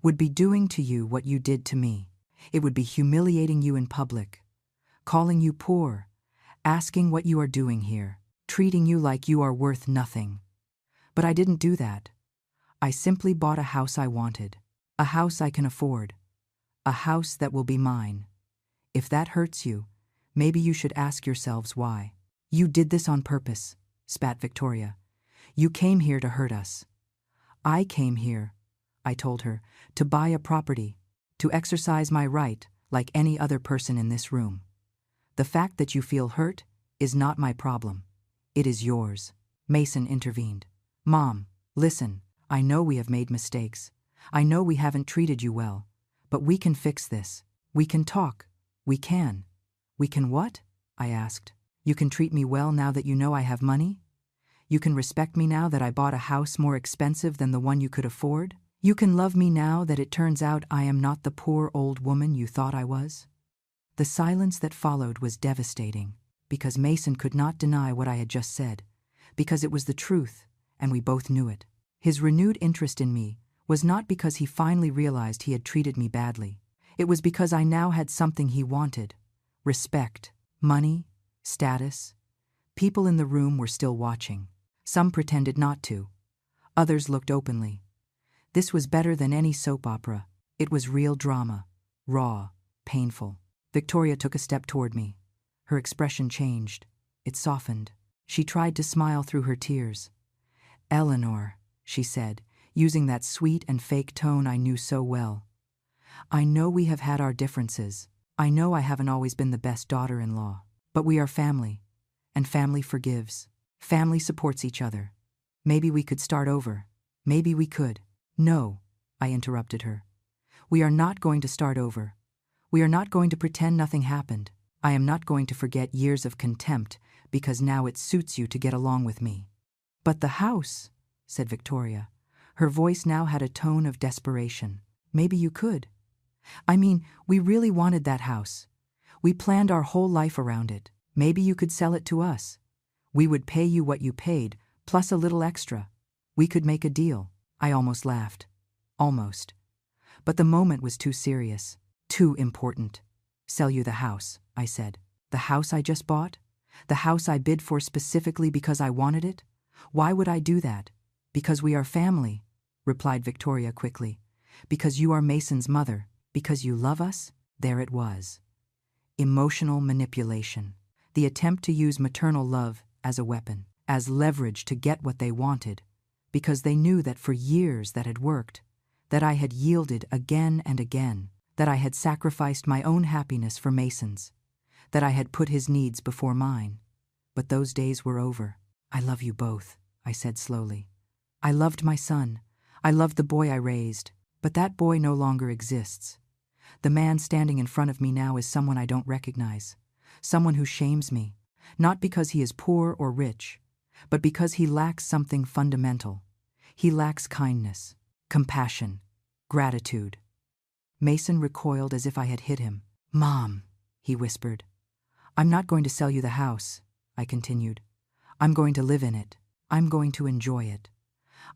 "would be doing to you what you did to me. It would be humiliating you in public, calling you poor, asking what you are doing here, treating you like you are worth nothing. But I didn't do that. I simply bought a house I wanted. A house I can afford. A house that will be mine. If that hurts you, maybe you should ask yourselves why. You did this on purpose, spat Victoria. You came here to hurt us. I came here, I told her, to buy a property, to exercise my right like any other person in this room. The fact that you feel hurt is not my problem. It is yours. Mason intervened. Mom, listen, I know we have made mistakes. I know we haven't treated you well. But we can fix this. We can talk. We can. We can what? I asked. You can treat me well now that you know I have money? You can respect me now that I bought a house more expensive than the one you could afford? You can love me now that it turns out I am not the poor old woman you thought I was? The silence that followed was devastating, because Mason could not deny what I had just said, because it was the truth, and we both knew it. His renewed interest in me was not because he finally realized he had treated me badly. It was because I now had something he wanted: respect, money, status. People in the room were still watching. Some pretended not to. Others looked openly. This was better than any soap opera. It was real drama, raw, painful. Victoria took a step toward me. Her expression changed. It softened. She tried to smile through her tears. Eleanor, she said, using that sweet and fake tone I knew so well. I know we have had our differences. I know I haven't always been the best daughter-in-law. But we are family. And family forgives. Family supports each other. Maybe we could start over. Maybe we could. No, I interrupted her. We are not going to start over. We are not going to pretend nothing happened. I am not going to forget years of contempt because now it suits you to get along with me. But the house, said Victoria. Her voice now had a tone of desperation. Maybe you could. I mean, we really wanted that house. We planned our whole life around it. Maybe you could sell it to us. We would pay you what you paid, plus a little extra. We could make a deal. I almost laughed. Almost. But the moment was too serious. Too important. Sell you the house, I said. The house I just bought? The house I bid for specifically because I wanted it? Why would I do that? Because we are family, replied Victoria quickly. Because you are Mason's mother. Because you love us? There it was. Emotional manipulation. The attempt to use maternal love as a weapon, as leverage to get what they wanted. Because they knew that for years that had worked, that I had yielded again and again, that I had sacrificed my own happiness for Mason's, that I had put his needs before mine. But those days were over. I love you both, I said slowly. I loved my son. I loved the boy I raised. But that boy no longer exists. The man standing in front of me now is someone I don't recognize. Someone who shames me, not because he is poor or rich, but because he lacks something fundamental. He lacks kindness, compassion, gratitude. Mason recoiled as if I had hit him. Mom, he whispered. I'm not going to sell you the house, I continued. I'm going to live in it. I'm going to enjoy it.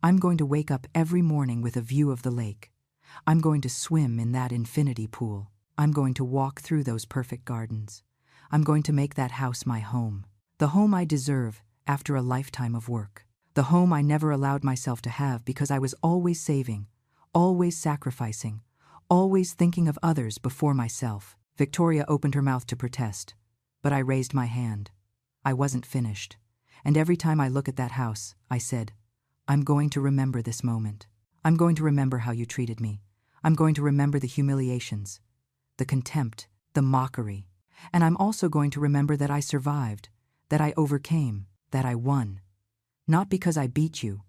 I'm going to wake up every morning with a view of the lake. I'm going to swim in that infinity pool. I'm going to walk through those perfect gardens. I'm going to make that house my home. The home I deserve after a lifetime of work. The home I never allowed myself to have because I was always saving, always sacrificing, always thinking of others before myself. Victoria opened her mouth to protest, but I raised my hand. I wasn't finished. And every time I look at that house, I said, I'm going to remember this moment. I'm going to remember how you treated me. I'm going to remember the humiliations, the contempt, the mockery. And I'm also going to remember that I survived, that I overcame, that I won. Not because I beat you,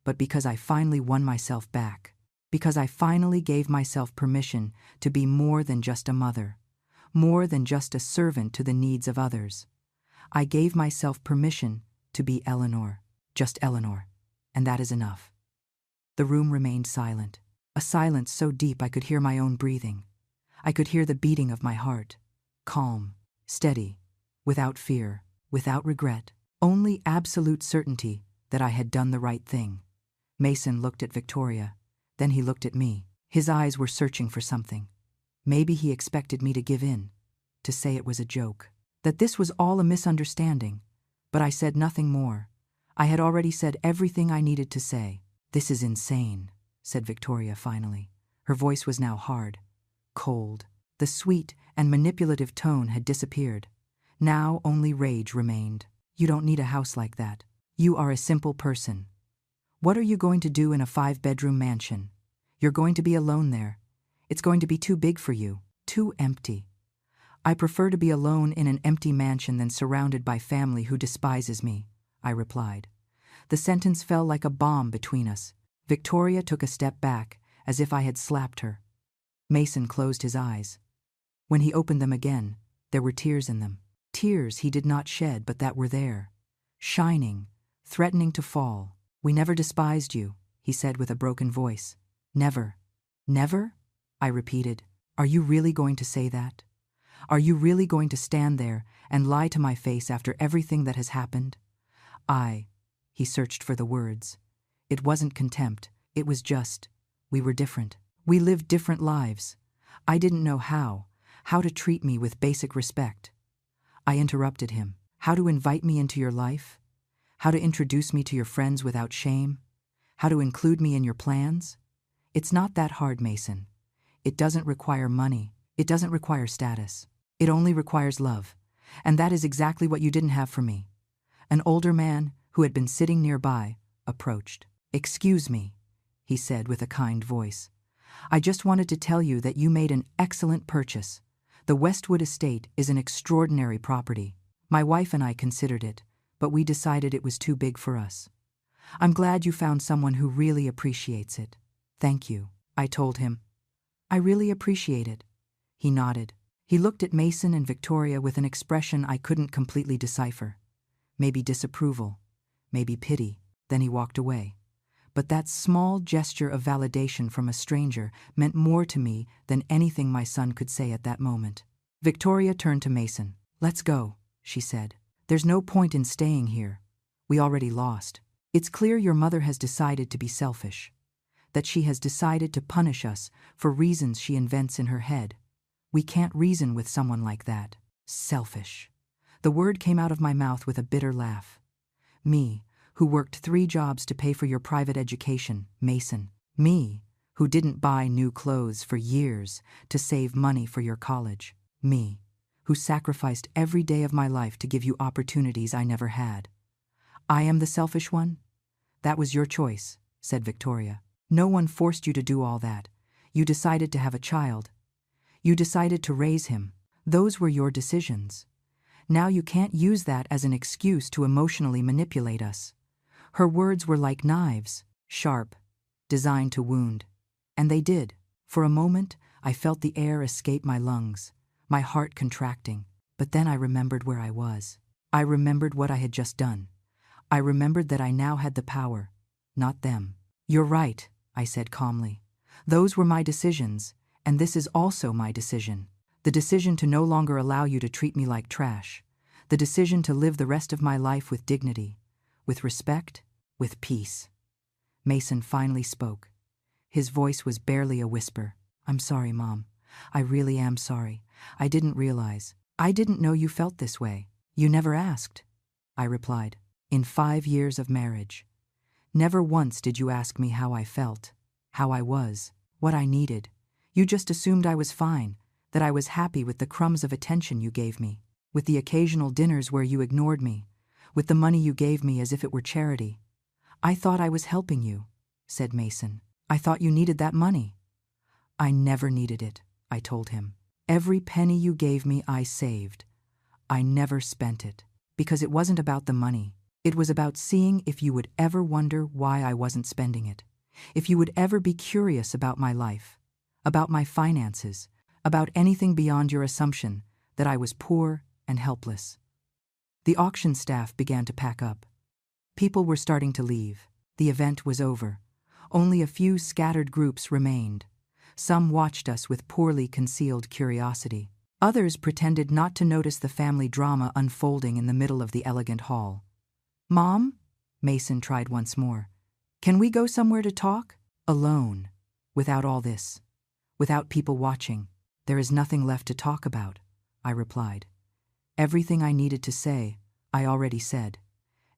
but because I finally won myself back. Because I finally gave myself permission to be more than just a mother, more than just a servant to the needs of others. I gave myself permission to be Eleanor, just Eleanor, and that is enough. The room remained silent, a silence so deep I could hear my own breathing. I could hear the beating of my heart, calm, steady, without fear, without regret, only absolute certainty that I had done the right thing. Mason looked at Victoria, then he looked at me. His eyes were searching for something. Maybe he expected me to give in, to say it was a joke, that this was all a misunderstanding. But I said nothing more. I had already said everything I needed to say. "This is insane," said Victoria finally. Her voice was now hard, cold. The sweet and manipulative tone had disappeared. Now only rage remained. "You don't need a house like that. You are a simple person. What are you going to do in a 5-bedroom mansion? You're going to be alone there. It's going to be too big for you, too empty." "I prefer to be alone in an empty mansion than surrounded by family who despises me," I replied. The sentence fell like a bomb between us. Victoria took a step back, as if I had slapped her. Mason closed his eyes. When he opened them again, there were tears in them. Tears he did not shed but that were there, shining, threatening to fall. "We never despised you," he said with a broken voice. "Never." "Never?" I repeated. "Are you really going to say that? Are you really going to stand there and lie to my face after everything that has happened?" He searched for the words. It wasn't contempt, it was just, we were different. We lived different lives. I didn't know how to treat me with basic respect. I interrupted him. "How to invite me into your life? How to introduce me to your friends without shame? How to include me in your plans? It's not that hard, Mason. It doesn't require money. It doesn't require status. It only requires love. And that is exactly what you didn't have for me." An older man, who had been sitting nearby, approached. "Excuse me," he said with a kind voice. "I just wanted to tell you that you made an excellent purchase. The Westwood estate is an extraordinary property. My wife and I considered it, but we decided it was too big for us. I'm glad you found someone who really appreciates it." "Thank you," I told him. "I really appreciate it." He nodded. He looked at Mason and Victoria with an expression I couldn't completely decipher. Maybe disapproval, maybe pity. Then he walked away. But that small gesture of validation from a stranger meant more to me than anything my son could say at that moment. Victoria turned to Mason. "Let's go," she said. "There's no point in staying here. We already lost. It's clear your mother has decided to be selfish, that she has decided to punish us for reasons she invents in her head. We can't reason with someone like that. Selfish." The word came out of my mouth with a bitter laugh. Me, who worked 3 jobs to pay for your private education, Mason. Me, who didn't buy new clothes for years to save money for your college. Me, who sacrificed every day of my life to give you opportunities I never had. I am the selfish one? "That was your choice," said Victoria. "No one forced you to do all that. You decided to have a child. You decided to raise him. Those were your decisions. Now you can't use that as an excuse to emotionally manipulate us." Her words were like knives, sharp, designed to wound. And they did. For a moment, I felt the air escape my lungs, my heart contracting. But then I remembered where I was. I remembered what I had just done. I remembered that I now had the power, not them. "You're right," I said calmly. "Those were my decisions, and this is also my decision. The decision to no longer allow you to treat me like trash. The decision to live the rest of my life with dignity, with respect, with peace." Mason finally spoke. His voice was barely a whisper. "I'm sorry, Mom. I really am sorry. I didn't realize. I didn't know you felt this way." "You never asked," I replied. "In 5 years of marriage. Never once did you ask me how I felt, how I was, what I needed. You just assumed I was fine, that I was happy with the crumbs of attention you gave me, with the occasional dinners where you ignored me, with the money you gave me as if it were charity." "I thought I was helping you," said Mason. "I thought you needed that money." "I never needed it," I told him. "Every penny you gave me I saved. I never spent it, because it wasn't about the money. It was about seeing if you would ever wonder why I wasn't spending it, if you would ever be curious about my life, about my finances, about anything beyond your assumption that I was poor and helpless." The auction staff began to pack up. People were starting to leave. The event was over. Only a few scattered groups remained. Some watched us with poorly concealed curiosity. Others pretended not to notice the family drama unfolding in the middle of the elegant hall. "Mom?" Mason tried once more. "Can we go somewhere to talk?" "Alone, without all this, without people watching. There is nothing left to talk about," I replied. "Everything I needed to say, I already said.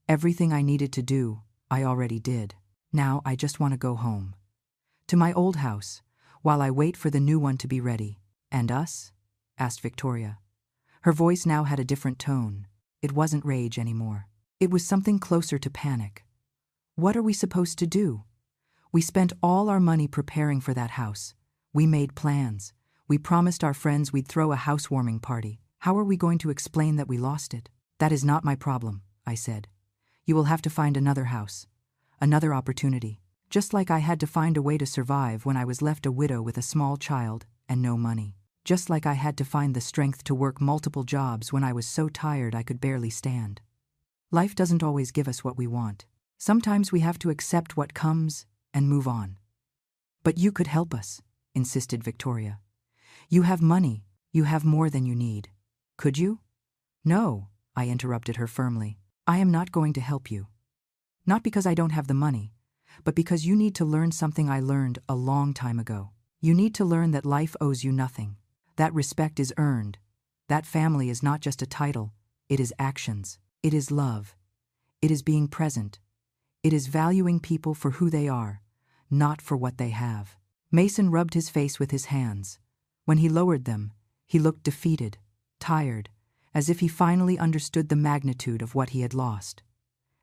Everything I needed to do, I already did." Now I just want to go home. To my old house, while I wait for the new one to be ready. And us? Asked Victoria. Her voice now had a different tone. It wasn't rage anymore. It was something closer to panic. What are we supposed to do? We spent all our money preparing for that house. We made plans. We promised our friends we'd throw a housewarming party. How are we going to explain that we lost it? That is not my problem, I said. You will have to find another house. Another opportunity. Just like I had to find a way to survive when I was left a widow with a small child and no money. Just like I had to find the strength to work multiple jobs when I was so tired I could barely stand. Life doesn't always give us what we want. Sometimes we have to accept what comes and move on. But you could help us, insisted Victoria. You have money. You have more than you need. Could you? No, I interrupted her firmly. I am not going to help you. Not because I don't have the money, but because you need to learn something I learned a long time ago. You need to learn that life owes you nothing. That respect is earned. That family is not just a title. It is actions. It is love. It is being present. It is valuing people for who they are, not for what they have. Mason rubbed his face with his hands. When he lowered them, he looked defeated, tired, as if he finally understood the magnitude of what he had lost.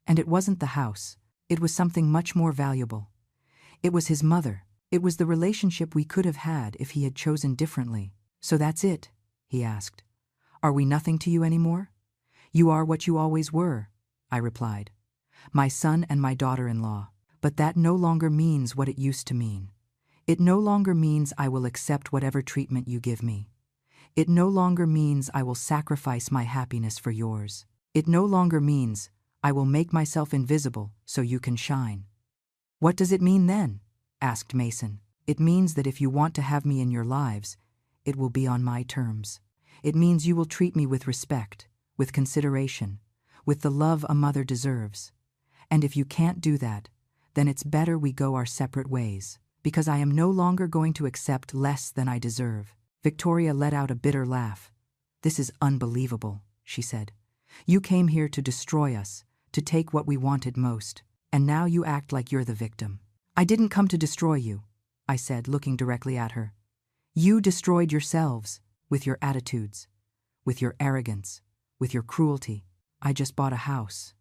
And it wasn't the house. It was something much more valuable. It was his mother. It was the relationship we could have had if he had chosen differently. So that's it, he asked. Are we nothing to you anymore? You are what you always were, I replied. My son and my daughter-in-law. But that no longer means what it used to mean. It no longer means I will accept whatever treatment you give me. It no longer means I will sacrifice my happiness for yours. It no longer means I will make myself invisible so you can shine. What does it mean then? Asked Mason. It means that if you want to have me in your lives, it will be on my terms. It means you will treat me with respect, with consideration, with the love a mother deserves. And if you can't do that, then it's better we go our separate ways, because I am no longer going to accept less than I deserve. Victoria let out a bitter laugh. This is unbelievable, she said. You came here to destroy us, to take what we wanted most, and now you act like you're the victim. I didn't come to destroy you, I said, looking directly at her. You destroyed yourselves, with your attitudes, with your arrogance, with your cruelty. I just bought a house.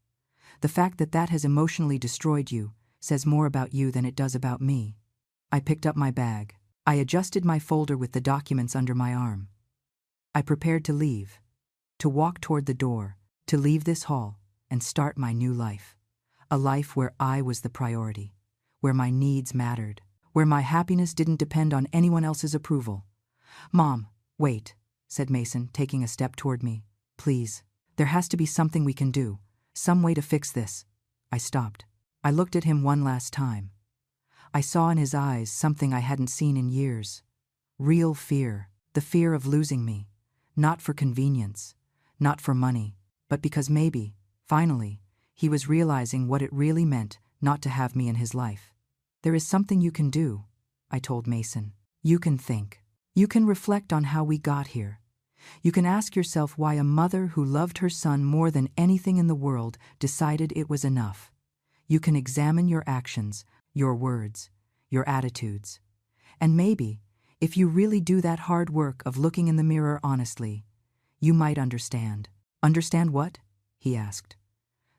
The fact that that has emotionally destroyed you says more about you than it does about me. I picked up my bag. I adjusted my folder with the documents under my arm. I prepared to leave, to walk toward the door, to leave this hall and start my new life. A life where I was the priority, where my needs mattered, where my happiness didn't depend on anyone else's approval. Mom, wait, said Mason, taking a step toward me. Please, there has to be something we can do, some way to fix this. I stopped. I looked at him one last time. I saw in his eyes something I hadn't seen in years. Real fear, the fear of losing me, not for convenience, not for money, but because maybe, finally, he was realizing what it really meant not to have me in his life. There is something you can do, I told Mason. You can think. You can reflect on how we got here. You can ask yourself why a mother who loved her son more than anything in the world decided it was enough. You can examine your actions, your words, your attitudes. And maybe, if you really do that hard work of looking in the mirror honestly, you might understand. Understand what? He asked.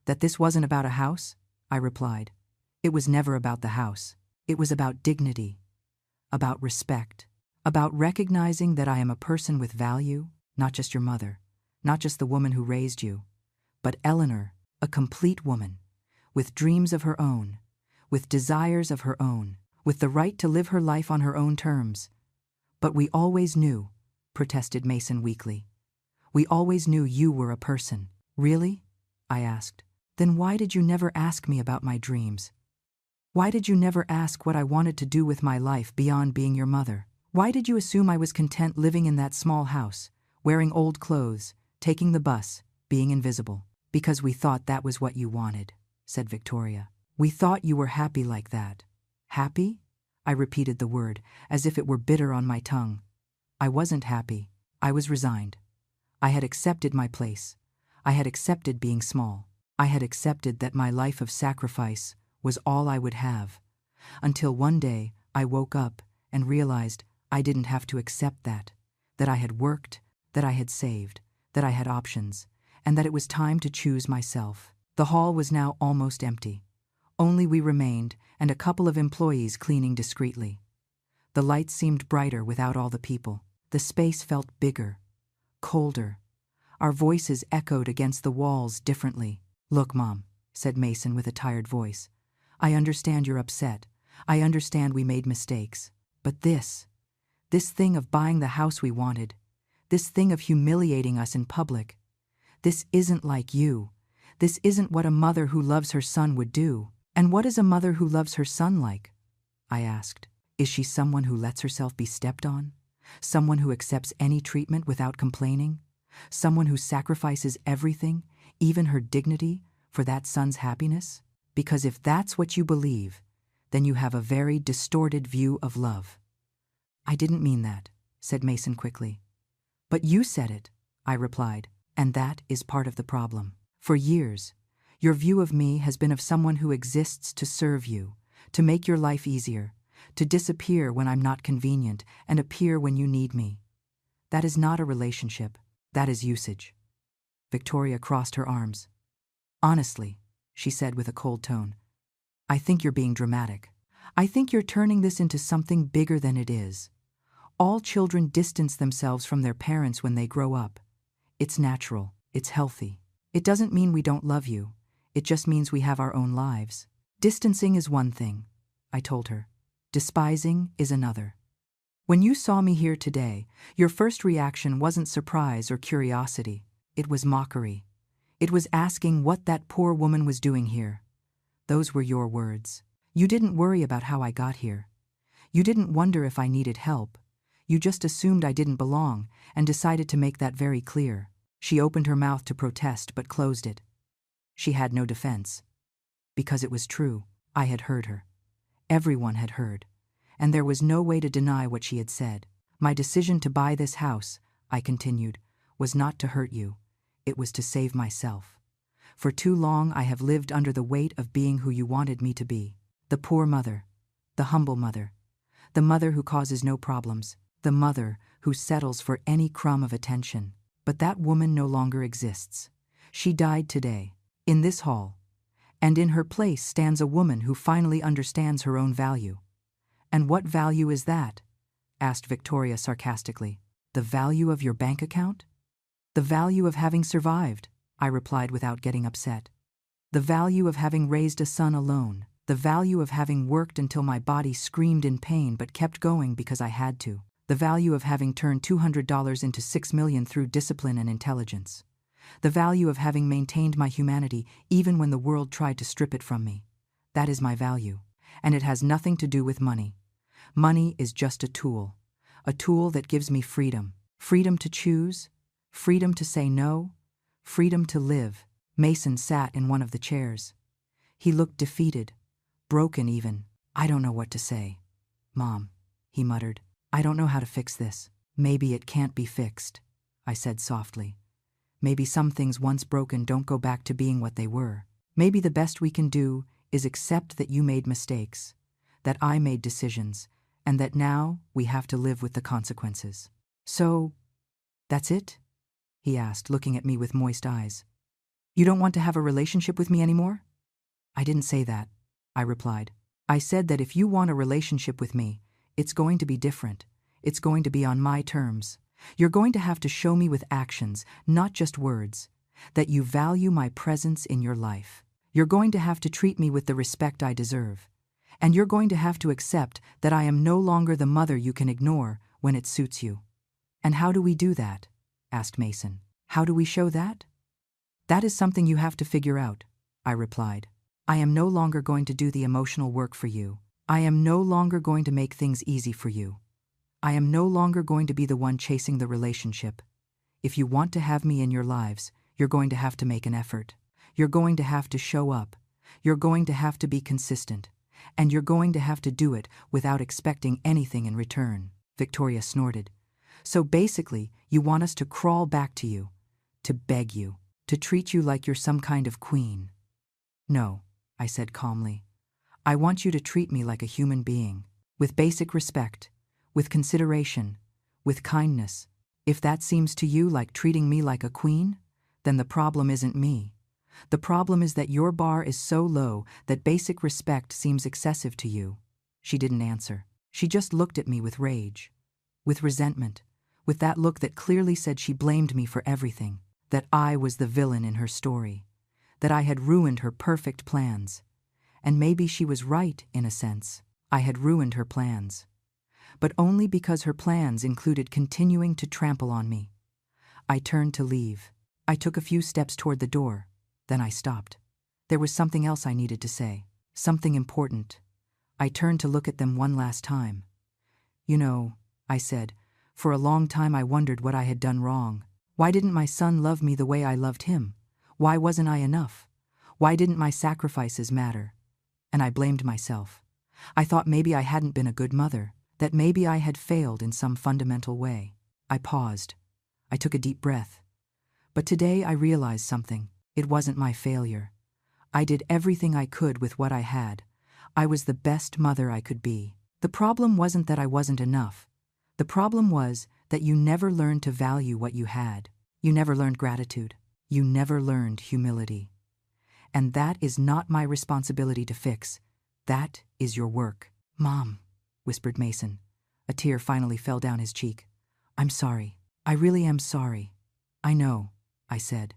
That this wasn't about a house? I replied. It was never about the house. It was about dignity, about respect, about recognizing that I am a person with value, not just your mother, not just the woman who raised you, but Eleanor, a complete woman, with dreams of her own, with desires of her own, with the right to live her life on her own terms. But we always knew, protested Mason weakly. We always knew you were a person. Really? I asked. Then why did you never ask me about my dreams? Why did you never ask what I wanted to do with my life beyond being your mother? Why did you assume I was content living in that small house, wearing old clothes, taking the bus, being invisible? Because we thought that was what you wanted, said Victoria. We thought you were happy like that. Happy? I repeated the word, as if it were bitter on my tongue. I wasn't happy. I was resigned. I had accepted my place. I had accepted being small. I had accepted that my life of sacrifice was all I would have. Until one day, I woke up and realized I didn't have to accept that I had worked, that I had saved, that I had options, and that it was time to choose myself. The hall was now almost empty. Only we remained, and a couple of employees cleaning discreetly. The lights seemed brighter without all the people. The space felt bigger, colder. Our voices echoed against the walls differently. "Look, Mom," said Mason with a tired voice. "I understand you're upset. I understand we made mistakes. But this thing of buying the house we wanted, this thing of humiliating us in public, this isn't like you. This isn't what a mother who loves her son would do." "And what is a mother who loves her son like?" I asked. "Is she someone who lets herself be stepped on? Someone who accepts any treatment without complaining? Someone who sacrifices everything, even her dignity, for that son's happiness? Because if that's what you believe, then you have a very distorted view of love." "I didn't mean that," said Mason quickly. "But you said it," I replied, "and that is part of the problem. For years, your view of me has been of someone who exists to serve you, to make your life easier, to disappear when I'm not convenient and appear when you need me. That is not a relationship. That is usage." Victoria crossed her arms. "Honestly," she said with a cold tone, "I think you're being dramatic. I think you're turning this into something bigger than it is. All children distance themselves from their parents when they grow up. It's natural. It's healthy. It doesn't mean we don't love you. It just means we have our own lives. Distancing is one thing," I told her. "Despising is another. When you saw me here today, your first reaction wasn't surprise or curiosity. It was mockery. It was asking what that poor woman was doing here. Those were your words. You didn't worry about how I got here. You didn't wonder if I needed help. You just assumed I didn't belong and decided to make that very clear." She opened her mouth to protest but closed it. She had no defense. Because it was true. I had heard her. Everyone had heard. And there was no way to deny what she had said. "My decision to buy this house," I continued, "was not to hurt you. It was to save myself. For too long I have lived under the weight of being who you wanted me to be. The poor mother. The humble mother. The mother who causes no problems. The mother who settles for any crumb of attention. But that woman no longer exists. She died today, in this hall. And in her place stands a woman who finally understands her own value." "And what value is that?" asked Victoria sarcastically. "The value of your bank account?" "The value of having survived," I replied without getting upset. "The value of having raised a son alone. The value of having worked until my body screamed in pain but kept going because I had to. The value of having turned $200 into $6 million through discipline and intelligence. The value of having maintained my humanity even when the world tried to strip it from me. That is my value, and it has nothing to do with money. Money is just a tool that gives me freedom. Freedom to choose, freedom to say no, freedom to live." Mason sat in one of the chairs. He looked defeated, broken even. "I don't know what to say, Mom," he muttered. "I don't know how to fix this." "Maybe it can't be fixed," I said softly. "Maybe some things once broken don't go back to being what they were. Maybe the best we can do is accept that you made mistakes, that I made decisions, and that now we have to live with the consequences." "So, that's it?" he asked, looking at me with moist eyes. "You don't want to have a relationship with me anymore?" "I didn't say that," I replied. "I said that if you want a relationship with me, it's going to be different. It's going to be on my terms. You're going to have to show me with actions, not just words, that you value my presence in your life. You're going to have to treat me with the respect I deserve. And you're going to have to accept that I am no longer the mother you can ignore when it suits you." "And how do we do that?" asked Mason. "How do we show that?" "That is something you have to figure out," I replied. "I am no longer going to do the emotional work for you. I am no longer going to make things easy for you. I am no longer going to be the one chasing the relationship. If you want to have me in your lives, you're going to have to make an effort. You're going to have to show up. You're going to have to be consistent. And you're going to have to do it without expecting anything in return." Victoria snorted. "So basically, you want us to crawl back to you, to beg you, to treat you like you're some kind of queen." "No," I said calmly. I want you to treat me like a human being, with basic respect, with consideration, with kindness. If that seems to you like treating me like a queen, then the problem isn't me. The problem is that your bar is so low that basic respect seems excessive to you." She didn't answer. She just looked at me with rage, with resentment, with that look that clearly said she blamed me for everything, that I was the villain in her story, that I had ruined her perfect plans. And maybe she was right, in a sense. I had ruined her plans. But only because her plans included continuing to trample on me. I turned to leave. I took a few steps toward the door. Then I stopped. There was something else I needed to say, something important. I turned to look at them one last time. "You know," I said, "for a long time I wondered what I had done wrong. Why didn't my son love me the way I loved him? Why wasn't I enough? Why didn't my sacrifices matter?" And I blamed myself. I thought maybe I hadn't been a good mother, that maybe I had failed in some fundamental way. I paused. I took a deep breath. But today I realized something. It wasn't my failure. I did everything I could with what I had. I was the best mother I could be. The problem wasn't that I wasn't enough. The problem was that you never learned to value what you had. You never learned gratitude. You never learned humility. And that is not my responsibility to fix. That is your work. "Mom," whispered Mason. A tear finally fell down his cheek. "I'm sorry. I really am sorry." "I know," I said.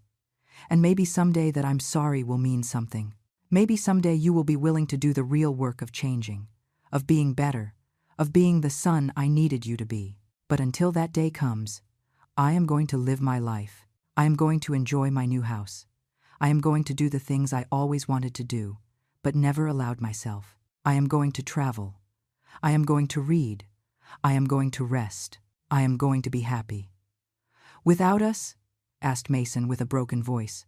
"And maybe someday that I'm sorry will mean something. Maybe someday you will be willing to do the real work of changing, of being better, of being the son I needed you to be. But until that day comes, I am going to live my life. I am going to enjoy my new house. I am going to do the things I always wanted to do, but never allowed myself. I am going to travel. I am going to read. I am going to rest. I am going to be happy." "Without us?" asked Mason with a broken voice.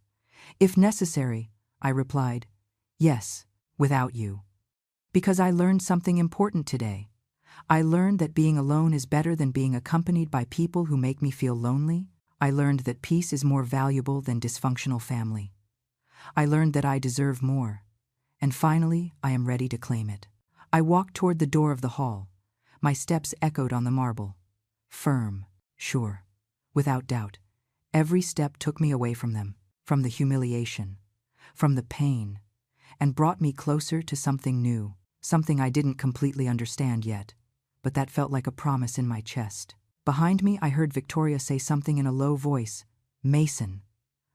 "If necessary," I replied. "Yes, without you. Because I learned something important today. I learned that being alone is better than being accompanied by people who make me feel lonely. I learned that peace is more valuable than dysfunctional family. I learned that I deserve more. And finally, I am ready to claim it." I walked toward the door of the hall. My steps echoed on the marble. Firm, sure, without doubt. Every step took me away from them, from the humiliation, from the pain, and brought me closer to something new, something I didn't completely understand yet, but that felt like a promise in my chest. Behind me, I heard Victoria say something in a low voice. "Mason."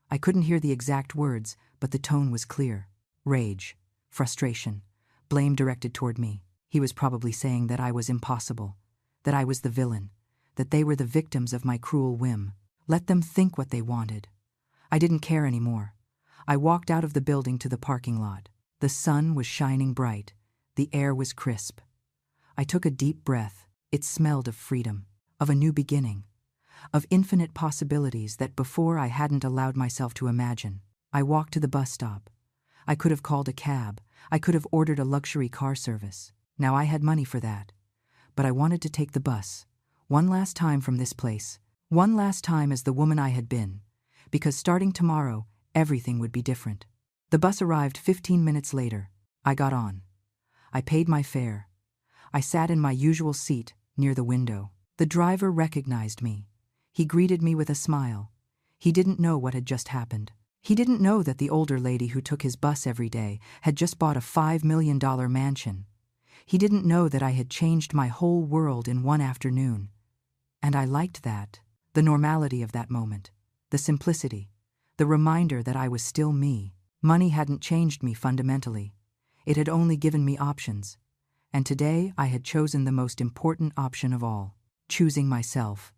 I couldn't hear the exact words, but the tone was clear. Rage, frustration, blame directed toward me. He was probably saying that I was impossible, that I was the villain, that they were the victims of my cruel whim. Let them think what they wanted. I didn't care anymore. I walked out of the building to the parking lot. The sun was shining bright. The air was crisp. I took a deep breath. It smelled of freedom, of a new beginning, of infinite possibilities that before I hadn't allowed myself to imagine. I walked to the bus stop. I could have called a cab. I could have ordered a luxury car service. Now I had money for that. But I wanted to take the bus. One last time from this place. One last time as the woman I had been. Because starting tomorrow, everything would be different. The bus arrived 15 minutes later. I got on. I paid my fare. I sat in my usual seat near the window. The driver recognized me. He greeted me with a smile. He didn't know what had just happened. He didn't know that the older lady who took his bus every day had just bought a $5 million mansion. He didn't know that I had changed my whole world in one afternoon. And I liked that. The normality of that moment. The simplicity. The reminder that I was still me. Money hadn't changed me fundamentally. It had only given me options. And today I had chosen the most important option of all. Choosing myself.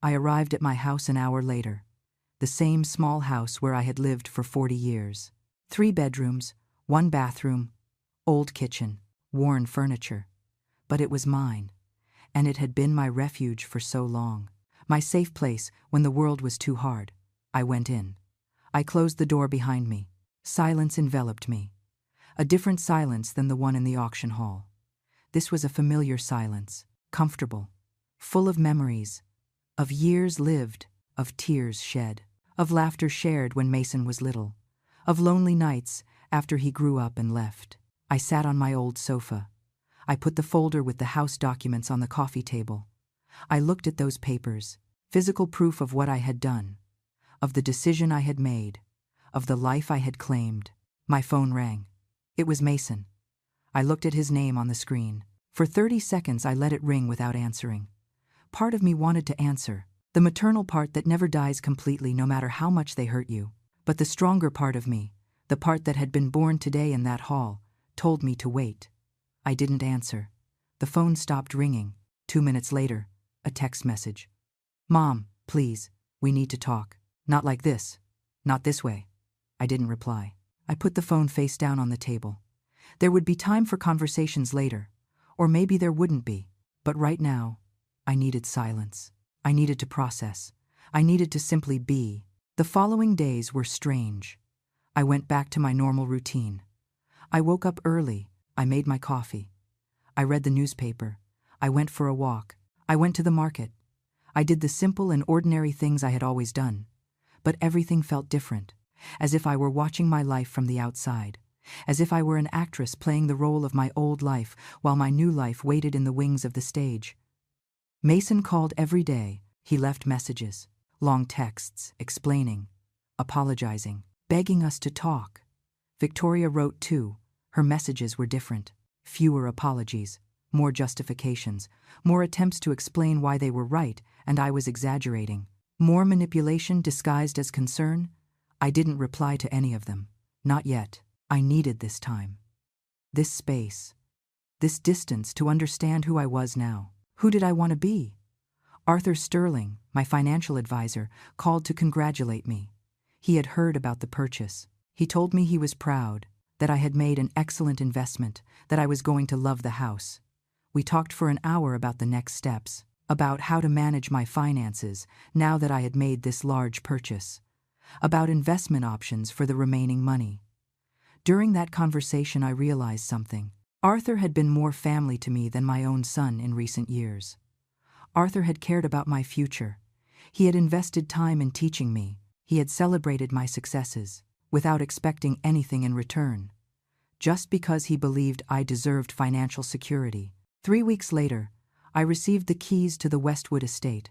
I arrived at my house an hour later. The same small house where I had lived for 40 years. 3 bedrooms, 1 bathroom, old kitchen, worn furniture. But it was mine. And it had been my refuge for so long. My safe place when the world was too hard. I went in. I closed the door behind me. Silence enveloped me. A different silence than the one in the auction hall. This was a familiar silence, comfortable, full of memories, of years lived, of tears shed, of laughter shared when Mason was little, of lonely nights after he grew up and left. I sat on my old sofa. I put the folder with the house documents on the coffee table. I looked at those papers, physical proof of what I had done, of the decision I had made, of the life I had claimed. My phone rang. It was Mason. I looked at his name on the screen. For 30 seconds I let it ring without answering. Part of me wanted to answer, the maternal part that never dies completely no matter how much they hurt you. But the stronger part of me, the part that had been born today in that hall, told me to wait. I didn't answer. The phone stopped ringing. 2 minutes later, a text message. "Mom, please, we need to talk. Not like this. Not this way." I didn't reply. I put the phone face down on the table. There would be time for conversations later, or maybe there wouldn't be. But right now, I needed silence. I needed to process. I needed to simply be. The following days were strange. I went back to my normal routine. I woke up early. I made my coffee. I read the newspaper. I went for a walk. I went to the market. I did the simple and ordinary things I had always done. But everything felt different, as if I were watching my life from the outside, as if I were an actress playing the role of my old life while my new life waited in the wings of the stage. Mason called every day. He left messages, long texts, explaining, apologizing, begging us to talk. Victoria wrote too. Her messages were different. Fewer apologies, more justifications, more attempts to explain why they were right and I was exaggerating. More manipulation disguised as concern. I didn't reply to any of them. Not yet. I needed this time. This space. This distance to understand who I was now. Who did I want to be? Arthur Sterling, my financial advisor, called to congratulate me. He had heard about the purchase. He told me he was proud, that I had made an excellent investment, that I was going to love the house. We talked for an hour about the next steps, about how to manage my finances now that I had made this large purchase, about investment options for the remaining money. During that conversation, I realized something. Arthur had been more family to me than my own son in recent years. Arthur had cared about my future. He had invested time in teaching me. He had celebrated my successes, without expecting anything in return, just because he believed I deserved financial security. 3 weeks later, I received the keys to the Westwood estate.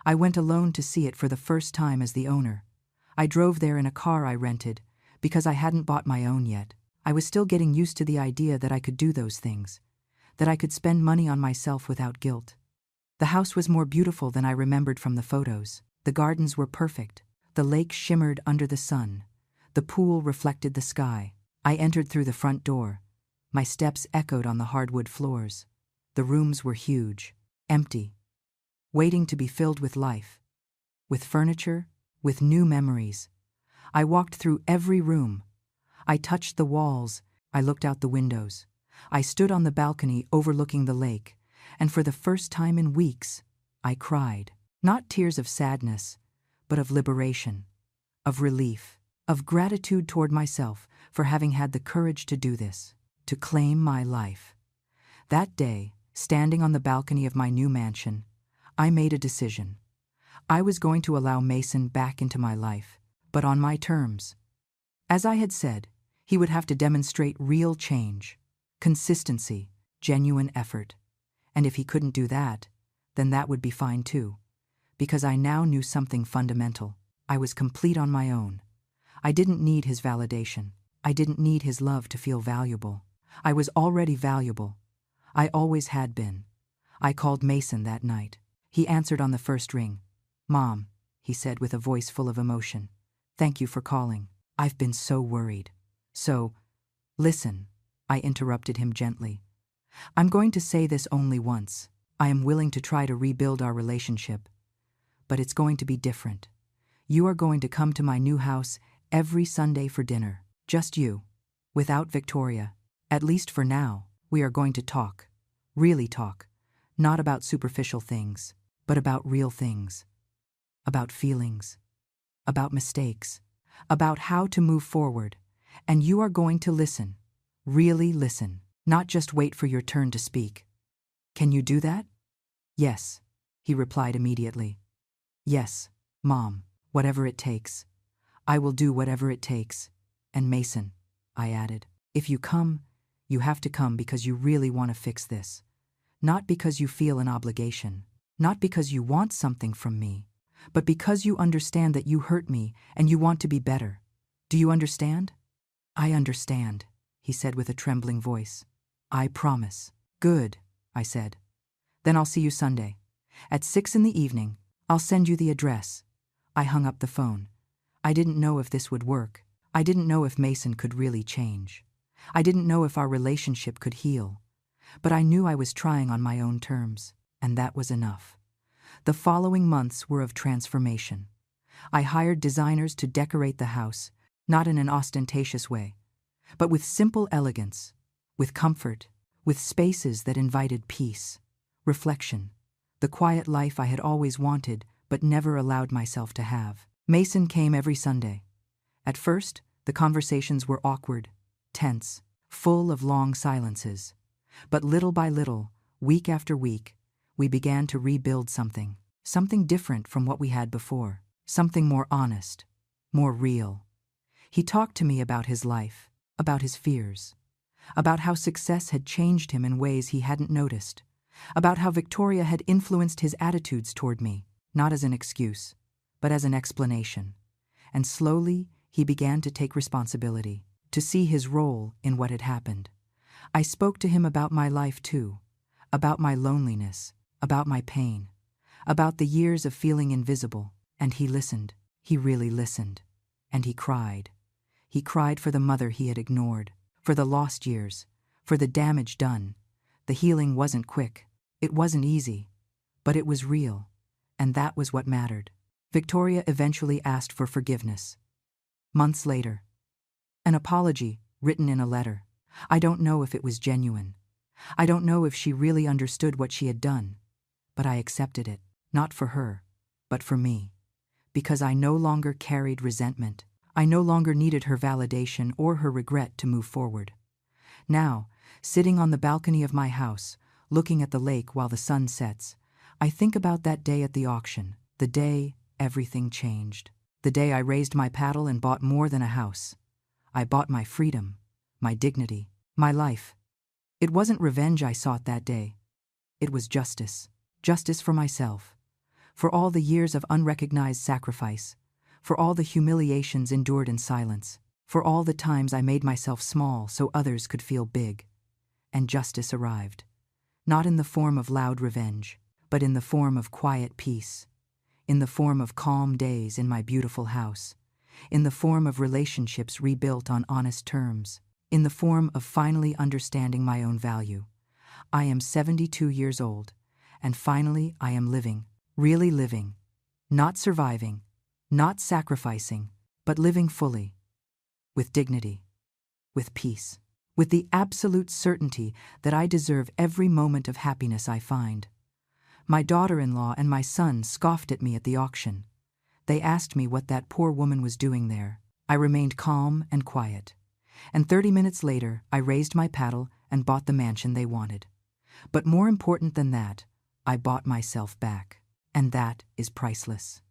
I went alone to see it for the first time as the owner. I drove there in a car I rented, because I hadn't bought my own yet. I was still getting used to the idea that I could do those things, that I could spend money on myself without guilt. The house was more beautiful than I remembered from the photos. The gardens were perfect. The lake shimmered under the sun. The pool reflected the sky. I entered through the front door. My steps echoed on the hardwood floors. The rooms were huge, empty, waiting to be filled with life, with furniture, with new memories. I walked through every room. I touched the walls. I looked out the windows. I stood on the balcony overlooking the lake, and for the first time in weeks, I cried. Not tears of sadness, but of liberation, of relief, of gratitude toward myself for having had the courage to do this, to claim my life. That day, standing on the balcony of my new mansion, I made a decision. I was going to allow Mason back into my life, but on my terms. As I had said, he would have to demonstrate real change, consistency, genuine effort. And if he couldn't do that, then that would be fine too. Because I now knew something fundamental. I was complete on my own. I didn't need his validation. I didn't need his love to feel valuable. I was already valuable. I always had been. I called Mason that night. He answered on the first ring. "Mom," he said with a voice full of emotion. "Thank you for calling. I've been so worried." Listen, I interrupted him gently. "I'm going to say this only once. I am willing to try to rebuild our relationship. But it's going to be different. You are going to come to my new house every Sunday for dinner. Just you. Without Victoria. At least for now, we are going to talk. Really talk. Not about superficial things, but about real things. About feelings. About mistakes. About how to move forward. And you are going to listen. Really listen. Not just wait for your turn to speak. Can you do that?" "Yes," he replied immediately. "Yes, Mom, whatever it takes. I will do whatever it takes. And Mason," I added, "if you come, You have to come because you really want to fix this. Not because you feel an obligation. Not because you want something from me. But because you understand that you hurt me and you want to be better. Do you understand? I understand, he said with a trembling voice. I promise. Good, I said. Then I'll see you Sunday. At 6 in the evening, I'll send you the address. I hung up the phone. I didn't know if this would work. I didn't know if Mason could really change. I didn't know if our relationship could heal. But I knew I was trying on my own terms, and that was enough. The following months were of transformation. I hired designers to decorate the house, not in an ostentatious way, but with simple elegance, with comfort, with spaces that invited peace, reflection, the quiet life I had always wanted but never allowed myself to have. Mason came every Sunday. At first, the conversations were awkward, tense, full of long silences. But little by little, week after week, we began to rebuild something different from what we had before, something more honest, more real. He talked to me about his life, about his fears, about how success had changed him in ways he hadn't noticed, about how Victoria had influenced his attitudes toward me, not as an excuse, but as an explanation. And slowly, he began to take responsibility, to see his role in what had happened. I spoke to him about my life too, about my loneliness, about my pain, about the years of feeling invisible, and he listened. He really listened. And he cried. He cried for the mother he had ignored, for the lost years, for the damage done. The healing wasn't quick. It wasn't easy. But it was real. And that was what mattered. Victoria eventually asked for forgiveness. Months later. An apology, written in a letter. I don't know if it was genuine. I don't know if she really understood what she had done. But I accepted it, not for her, but for me. Because I no longer carried resentment. I no longer needed her validation or her regret to move forward. Now, sitting on the balcony of my house, looking at the lake while the sun sets, I think about that day at the auction, the day everything changed. The day I raised my paddle and bought more than a house. I bought my freedom, my dignity, my life. It wasn't revenge I sought that day. It was justice. Justice for myself. For all the years of unrecognized sacrifice. For all the humiliations endured in silence. For all the times I made myself small so others could feel big. And justice arrived. Not in the form of loud revenge, but in the form of quiet peace. In the form of calm days in my beautiful house. In the form of relationships rebuilt on honest terms. In the form of finally understanding my own value. I am 72 years old, and finally I am living, really living. Not surviving, not sacrificing, but living fully. With dignity, with peace, with the absolute certainty that I deserve every moment of happiness I find. My daughter-in-law and my son scoffed at me at the auction. They asked me what that poor woman was doing there. I remained calm and quiet. And 30 minutes later, I raised my paddle and bought the mansion they wanted. But more important than that, I bought myself back. And that is priceless.